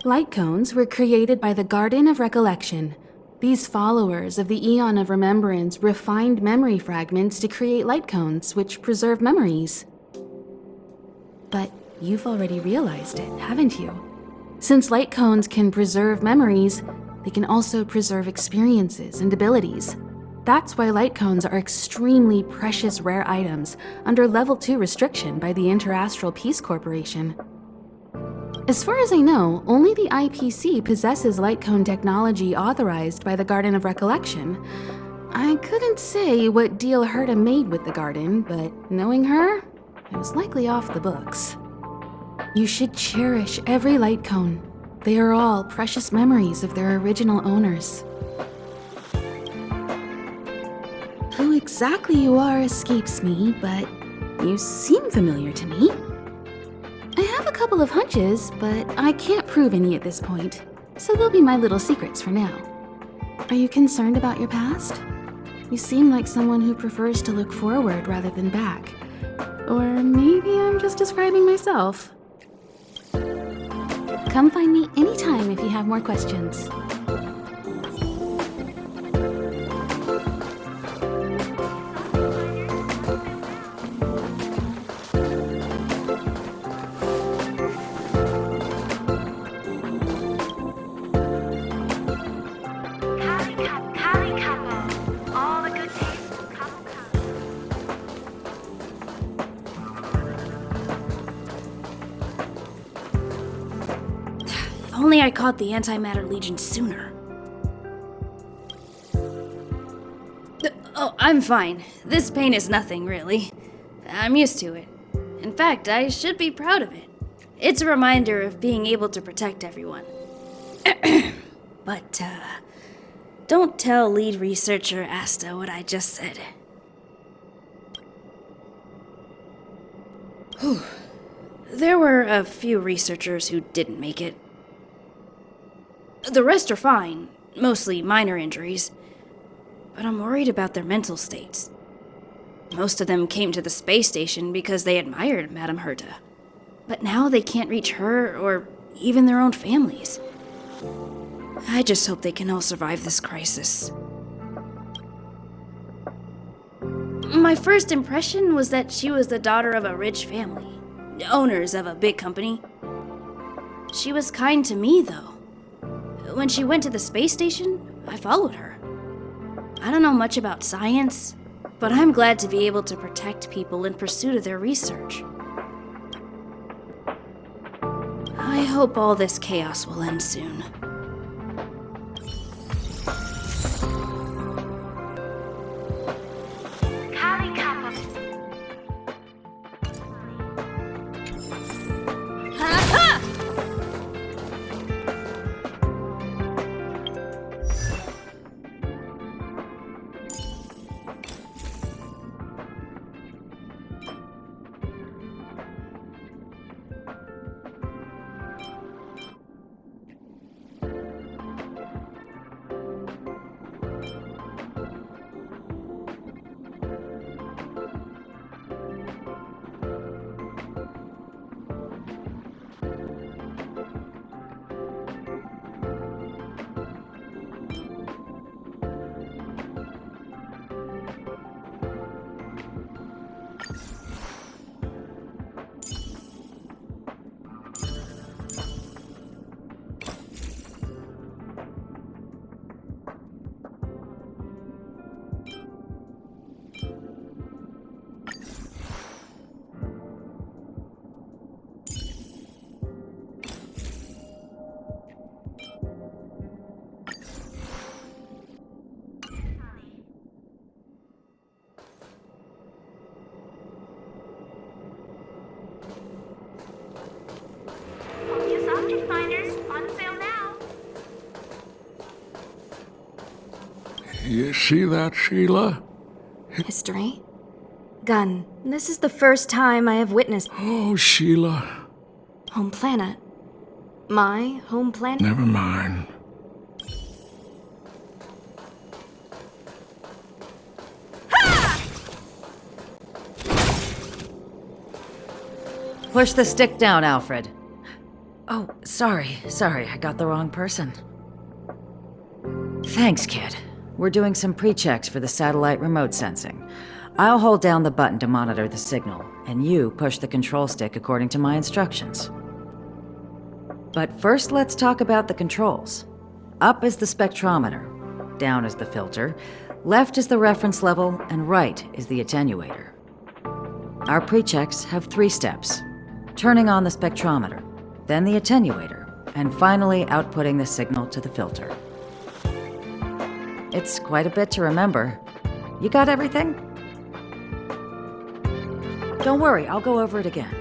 Light cones were created by the Garden of Recollection. These followers of the Eon of Remembrance refined memory fragments to create light cones, which preserve memories. But you've already realized it, haven't you? Since light cones can preserve memories, they can also preserve experiences and abilities. That's why light cones are extremely precious rare items under Level 2 restriction by the Interastral Peace Corporation. As far as I know, only the IPC possesses light cone technology authorized by the Garden of Recollection. I couldn't say what deal Herta made with the Garden, but knowing her, it was likely off the books. You should cherish every light cone. They are all precious memories of their original owners. Who exactly you are escapes me, but you seem familiar to me. I have a couple of hunches, but I can't prove any at this point, so they'll be my little secrets for now. Are you concerned about your past? You seem like someone who prefers to look forward rather than back. Or maybe I'm just describing myself. Come find me anytime if you have more questions. Only I caught the Antimatter Legion sooner. Oh, I'm fine. This pain is nothing, really. I'm used to it. In fact, I should be proud of it. It's a reminder of being able to protect everyone. But, don't tell lead researcher Asta what I just said. Whew. There were a few researchers who didn't make it. The rest are fine, mostly minor injuries, but I'm worried about their mental states. Most of them came to the space station because they admired Madame Herta, but now they can't reach her or even their own families. I just hope they can all survive this crisis. My first impression was that she was the daughter of a rich family, owners of a big company. She was kind to me, though. When she went to the space station, I followed her. I don't know much about science, but I'm glad to be able to protect people in pursuit of their research. I hope all this chaos will end soon. You see that, Sheila? History? Gun. This is the first time I have witnessed Oh, Sheila. home planet. My home planet? Never mind. Push the stick down, Alfred. Oh, sorry, I got the wrong person. Thanks, kid. We're doing some pre-checks for the satellite remote sensing. I'll hold down the button to monitor the signal, and you push the control stick according to my instructions. But first, let's talk about the controls. Up is the spectrometer, down is the filter, left is the reference level, and right is the attenuator. Our pre-checks have 3 steps. Turning on the spectrometer, then the attenuator, and finally outputting the signal to the filter. It's quite a bit to remember. You got everything? Don't worry, I'll go over it again.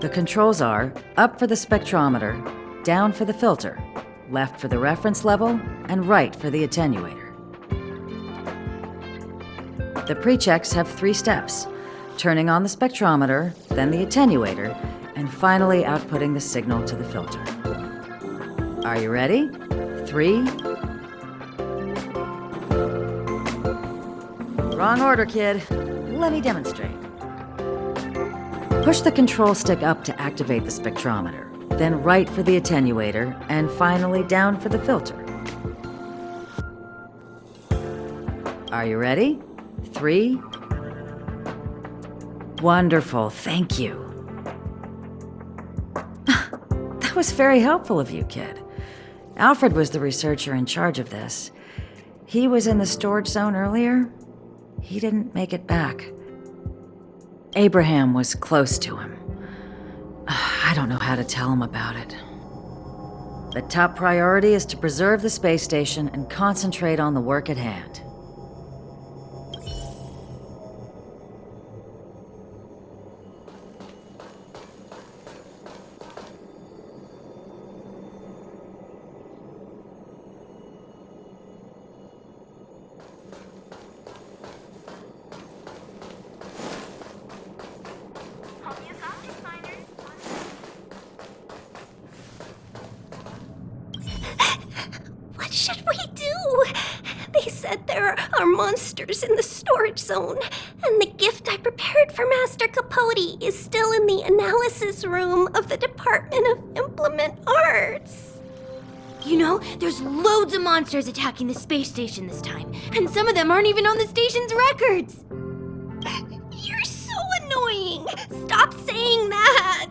The controls are up for the spectrometer, down for the filter, left for the reference level, and right for the attenuator. The pre-checks have 3 steps. Turning on the spectrometer, then the attenuator, and finally outputting the signal to the filter. Are you ready? 3. Wrong order, kid. Let me demonstrate. Push the control stick up to activate the spectrometer, then right for the attenuator, and finally down for the filter. Are you ready? 3. Wonderful, thank you. That was very helpful of you, kid. Alfred was the researcher in charge of this. He was in the storage zone earlier. He didn't make it back. Abraham was close to him. I don't know how to tell him about it. The top priority is to preserve the space station and concentrate on the work at hand. What should we do? They said there are monsters in the storage zone, and the gift I prepared for Master Capote is still in the analysis room of the Department of Implement Arts. You know, there's loads of monsters attacking the space station this time, and some of them aren't even on the station's records. You're so annoying! Stop saying that!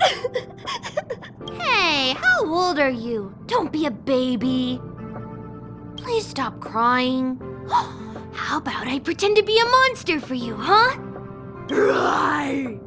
Hey, how old are you? Don't be a baby. Please stop crying. How about I pretend to be a monster for you, huh? Right.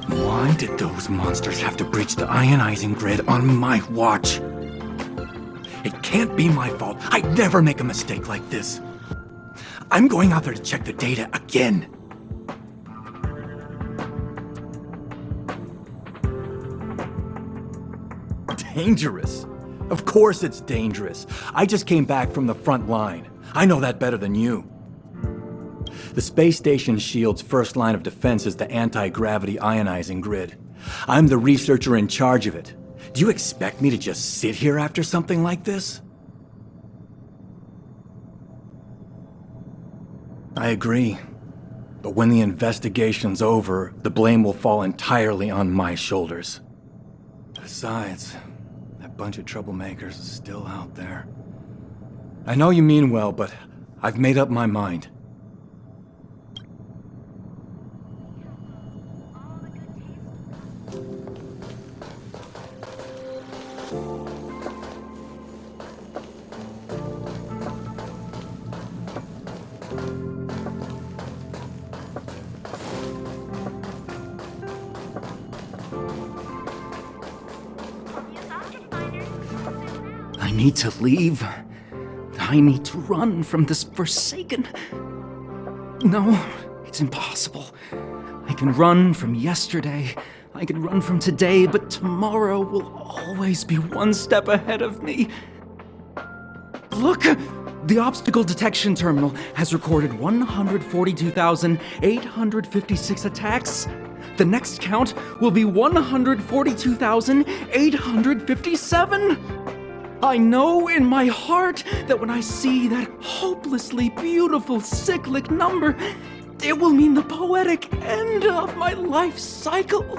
Why did those monsters have to breach the ionizing grid on my watch? It can't be my fault. I'd never make a mistake like this. I'm going out there to check the data again. Dangerous? Of course it's dangerous. I just came back from the front line. I know that better than you. The space station shield's first line of defense is the anti-gravity ionizing grid. I'm the researcher in charge of it. Do you expect me to just sit here after something like this? I agree. But when the investigation's over, the blame will fall entirely on my shoulders. Besides, that bunch of troublemakers is still out there. I know you mean well, but I've made up my mind. I need to leave. I need to run from this forsaken... No, it's impossible. I can run from yesterday, I can run from today, but tomorrow will always be one step ahead of me. Look! The obstacle detection terminal has recorded 142,856 attacks. The next count will be 142,857. I know in my heart that when I see that hopelessly beautiful cyclic number, it will mean the poetic end of my life cycle.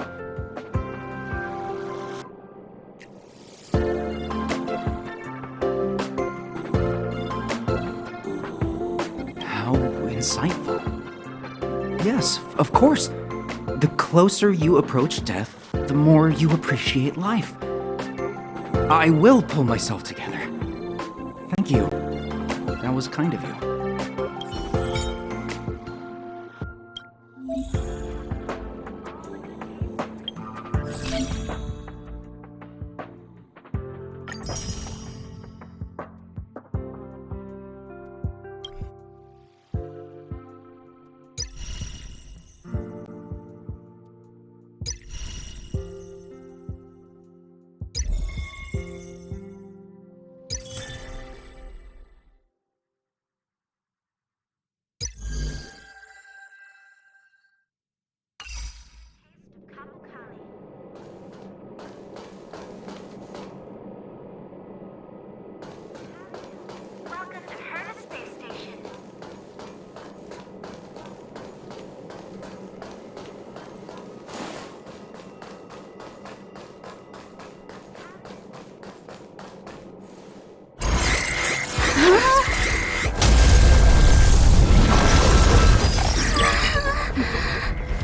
How insightful. Yes, of course. The closer you approach death, the more you appreciate life. I will pull myself together. Thank you. That was kind of you.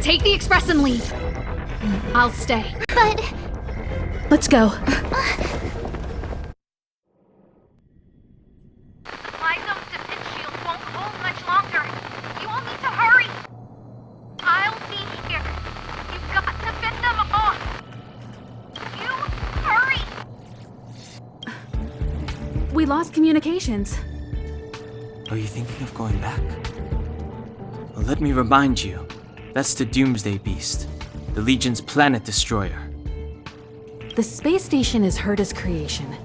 Take the express and leave. I'll stay. But Let's go. My zone's defense shield won't hold much longer. You all need to hurry. I'll be here. You've got to fend them off. lost communications. Are you thinking of going back? Well, let me remind you, that's the Doomsday Beast, the Legion's planet destroyer. The space station is Herta's creation.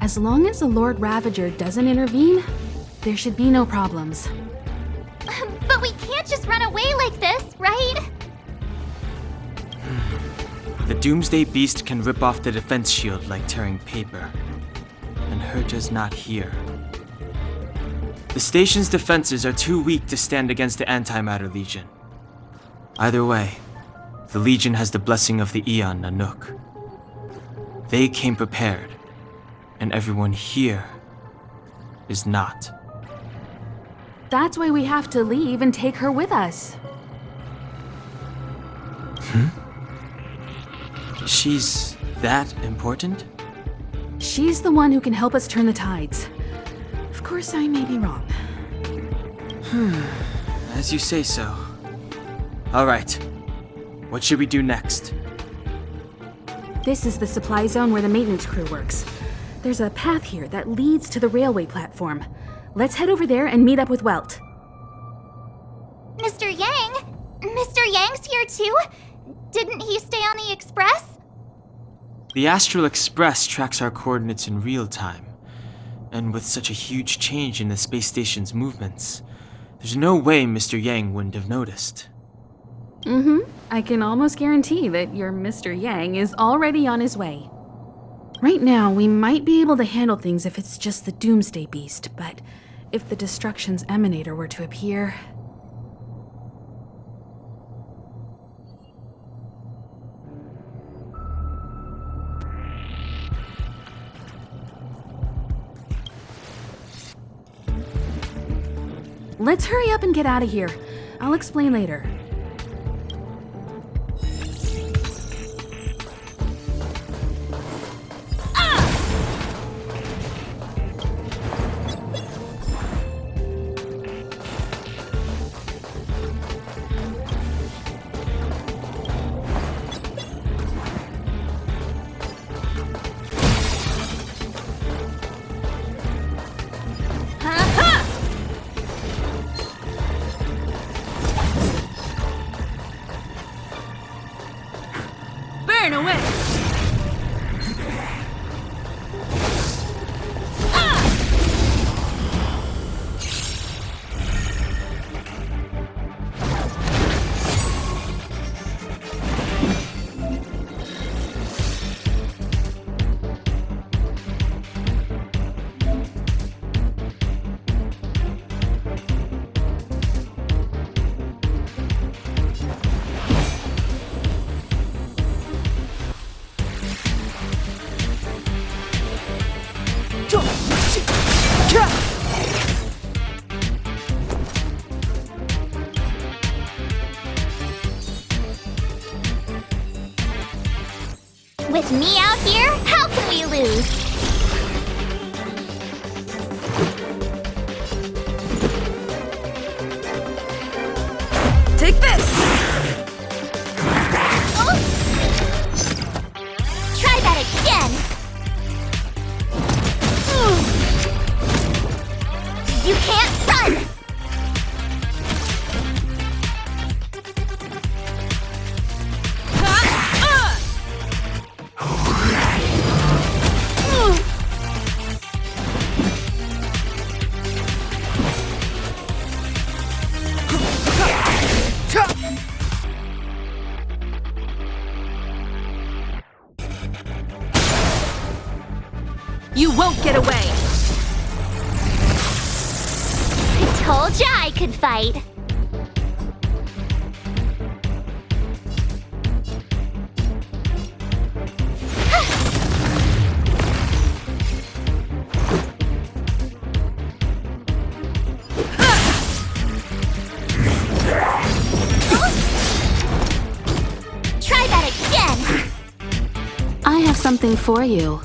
As long as the Lord Ravager doesn't intervene, there should be no problems. But we can't just run away like this, right? The Doomsday Beast can rip off the defense shield like tearing paper. And Herta's not here. The station's defenses are too weak to stand against the Antimatter Legion. Either way, the Legion has the blessing of the Aeon Nanook. They came prepared, and everyone here is not. That's why we have to leave and take her with us. She's that important? She's the one who can help us turn the tides. Of course, I may be wrong. As you say so. All right. What should we do next? This is the supply zone where the maintenance crew works. There's a path here that leads to the railway platform. Let's head over there and meet up with Welt. Mr. Yang? Mr. Yang's here too? Didn't he stay on the Express? The Astral Express tracks our coordinates in real time. And with such a huge change in the space station's movements, there's no way Mr. Yang wouldn't have noticed. I can almost guarantee that your Mr. Yang is already on his way. Right now, we might be able to handle things if it's just the Doomsday Beast, but if the Destruction's Emanator were to appear... Let's hurry up and get out of here. I'll explain later. Burn away! With me out here, how can we lose? Take this! Oh. Try that again! You can't run! You won't get away! I told ya I could fight. Try that again! I have something for you.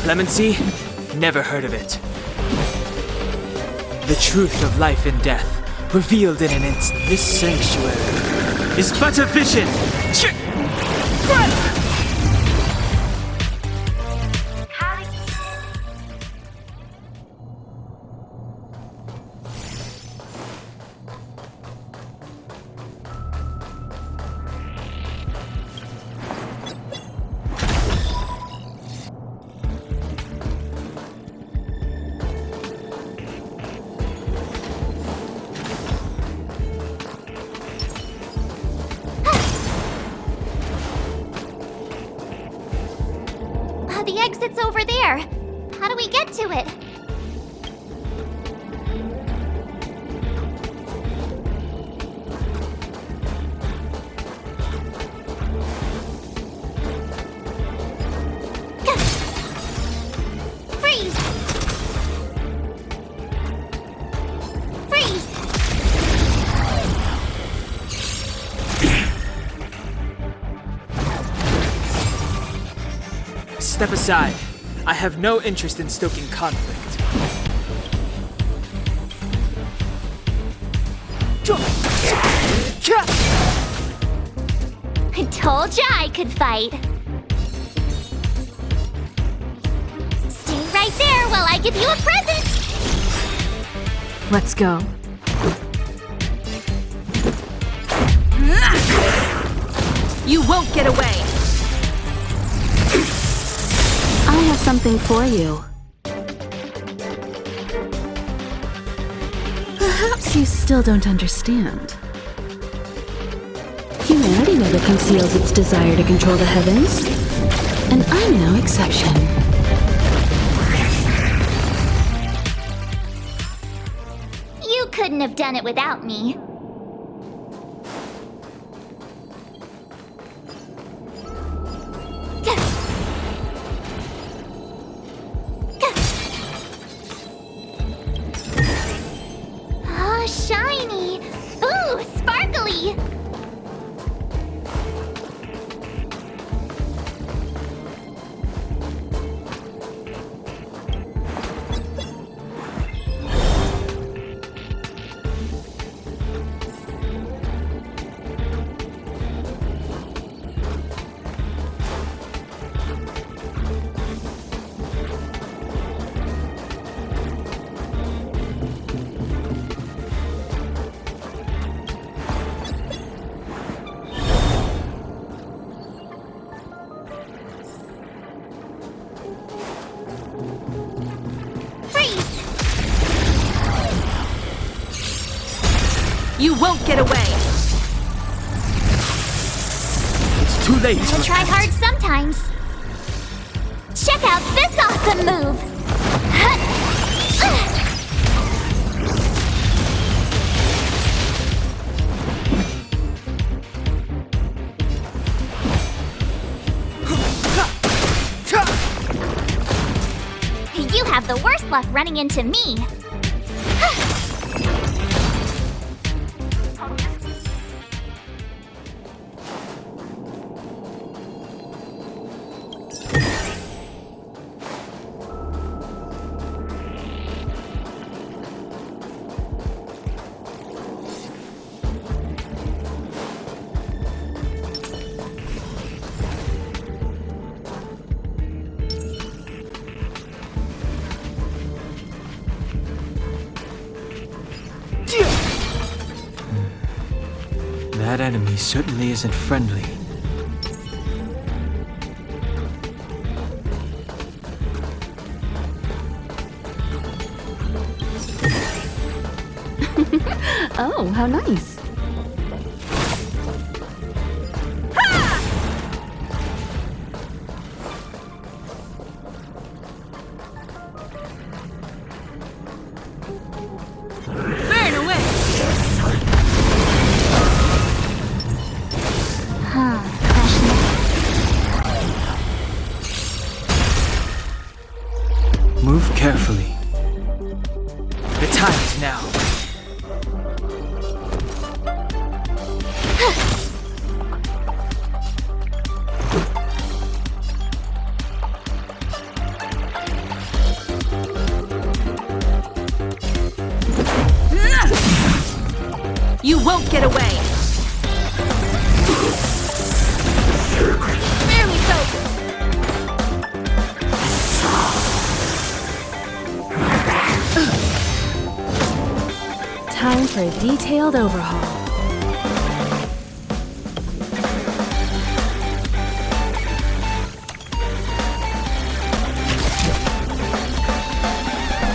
Clemency? Never heard of it. The truth of life and death revealed in an instant. This sanctuary is but a vision. The exit's over there. How do we get to it? Freeze! Freeze! Step aside. I have no interest in stoking conflict. I told ya I could fight. Stay right there while I give you a present. Let's go. You won't get away! I have something for you. Perhaps you still don't understand. Humanity never conceals its desire to control the heavens, and I'm no exception. You couldn't have done it without me. Oh, shiny! Ooh, sparkly! You won't get away! It's too late. Gotta try hard sometimes. Check out this awesome move! You have the worst luck running into me. That enemy certainly isn't friendly. Oh, how nice. Burn away! Move carefully. The time is now. for a detailed overhaul.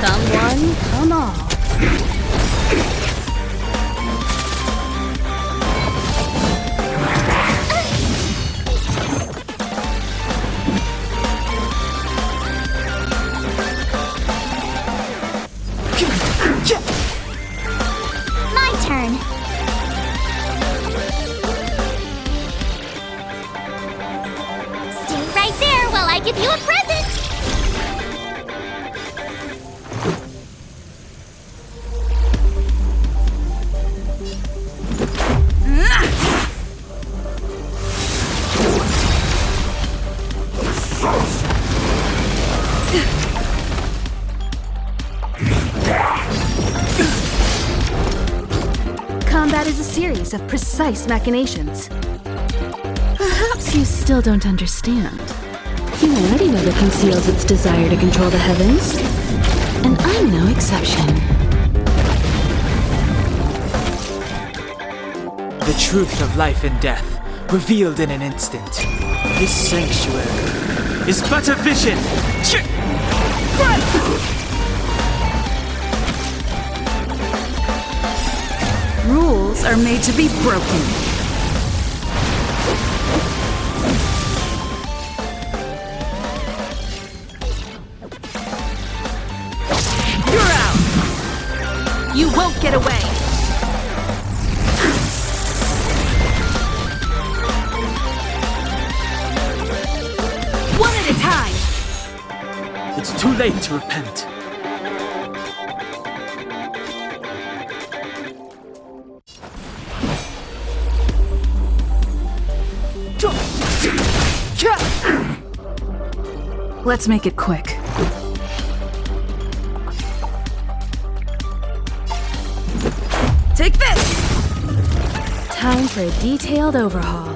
Come one, come all. My turn. Stay right there while I give you a present. Combat is a series of precise machinations. Perhaps you still don't understand. Humanity never conceals its desire to control the heavens, and I'm no exception. The truth of life and death, revealed in an instant. This sanctuary is but a vision! Rules are made to be broken. You're out! You won't get away! One at a time! It's too late to repent. Let's make it quick. Take this! Time for a detailed overhaul.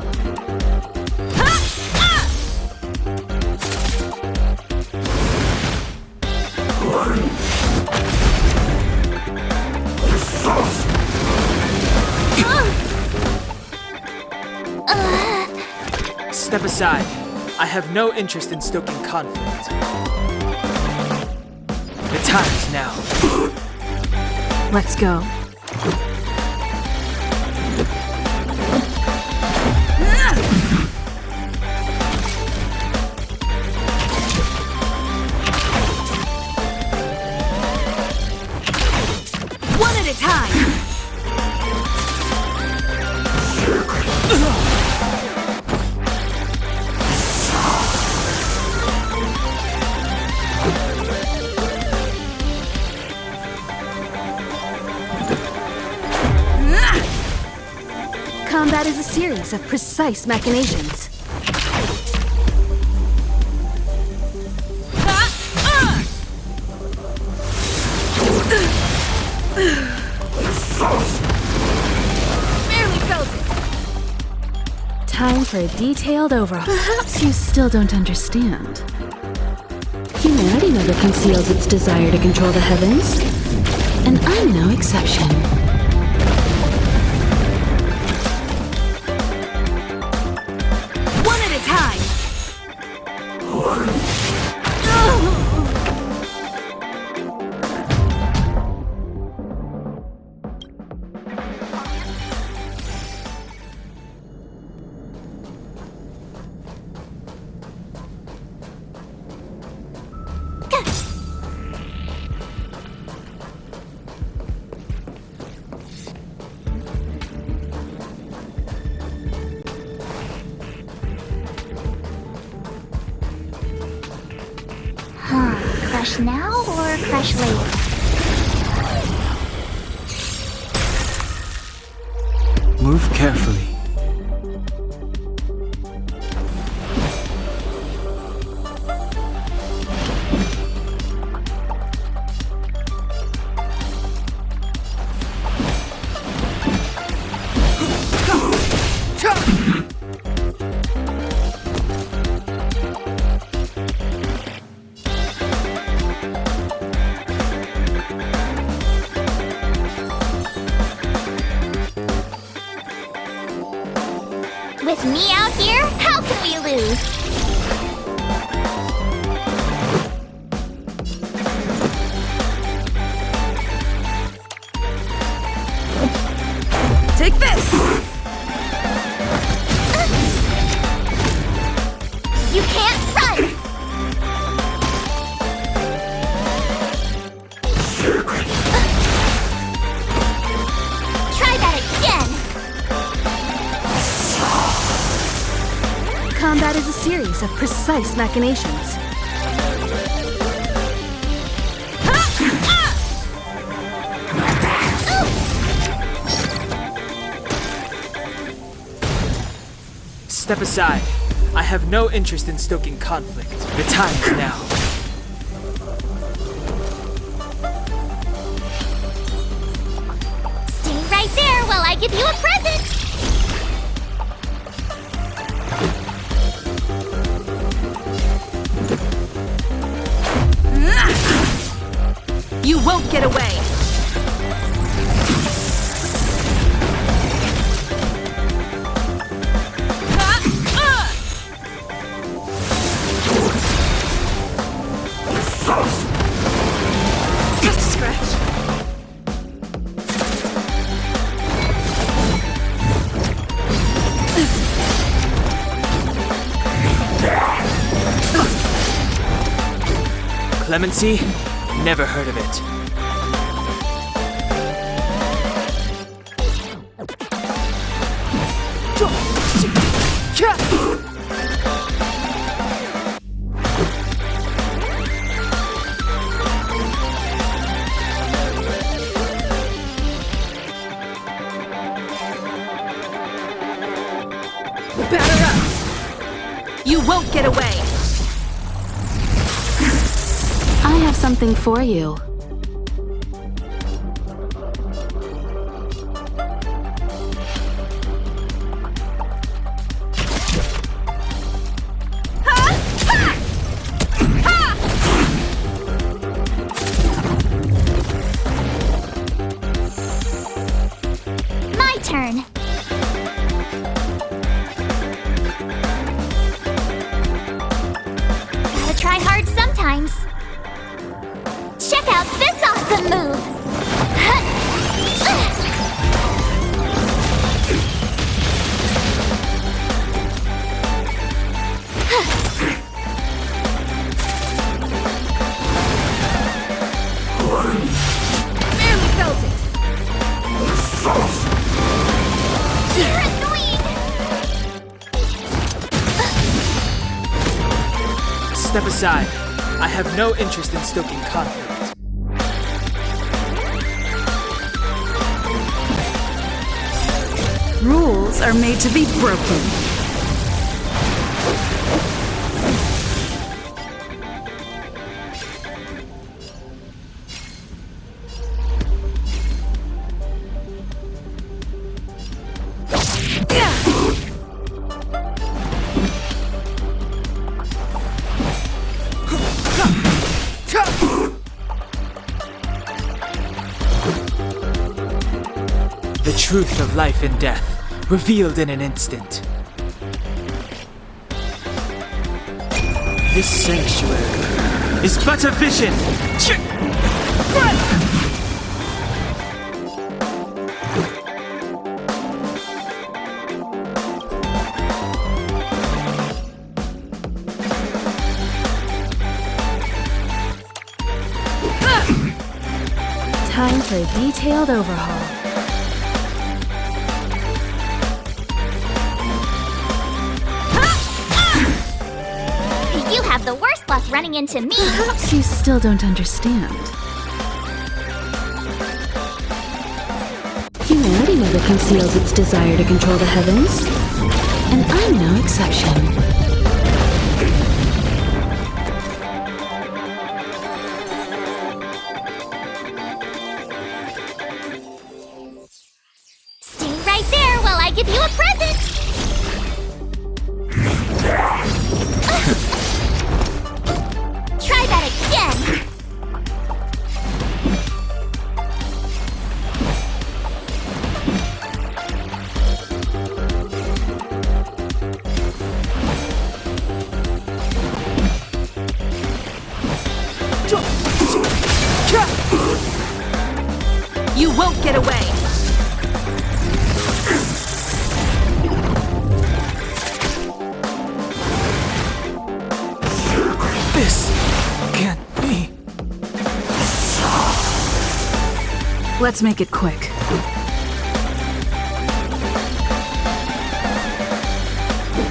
Step aside. I have no interest in stoking conflict. The time is now. Let's go. One at a time! Combat is a series of precise machinations. Barely felt it! Time for a detailed overhaul. Perhaps you still don't understand. Humanity never conceals its desire to control the heavens, and I'm no exception. One at a time! Crush now or crush later? Move carefully. You can't run! Try that again! Combat is a series of precise machinations. Step aside. I have no interest in stoking conflict. The time is now. Stay right there while I give you a present! You won't get away! Just a scratch. Clemency? Never heard of it. Batter up! You won't get away! I have something for you. My turn! Gotta try hard sometimes. Check out this awesome move! Barely felt it! You're annoying! Step aside. I have no interest in stoking conflict. Rules are made to be broken. The truth of life and death, revealed in an instant. This sanctuary is but a vision! Time for a detailed overhaul. You have the worst luck running into me! Perhaps you still don't understand. Humanity never conceals its desire to control the heavens, and I'm no exception. Stay right there while I give you a present! Try that again! You won't get away! Let's make it quick.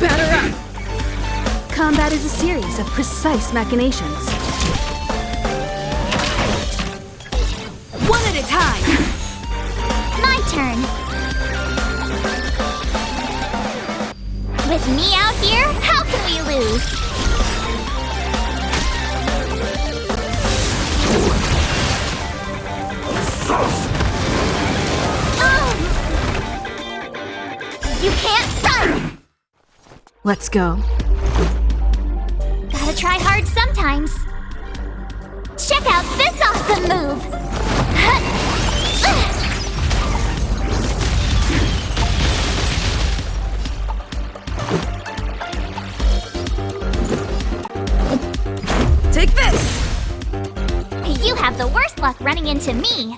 Batter up! Combat is a series of precise machinations. One at a time! My turn. With me out here, how can we lose? You can't run! Let's go. Gotta try hard sometimes. Check out this awesome move! Take this! You have the worst luck running into me.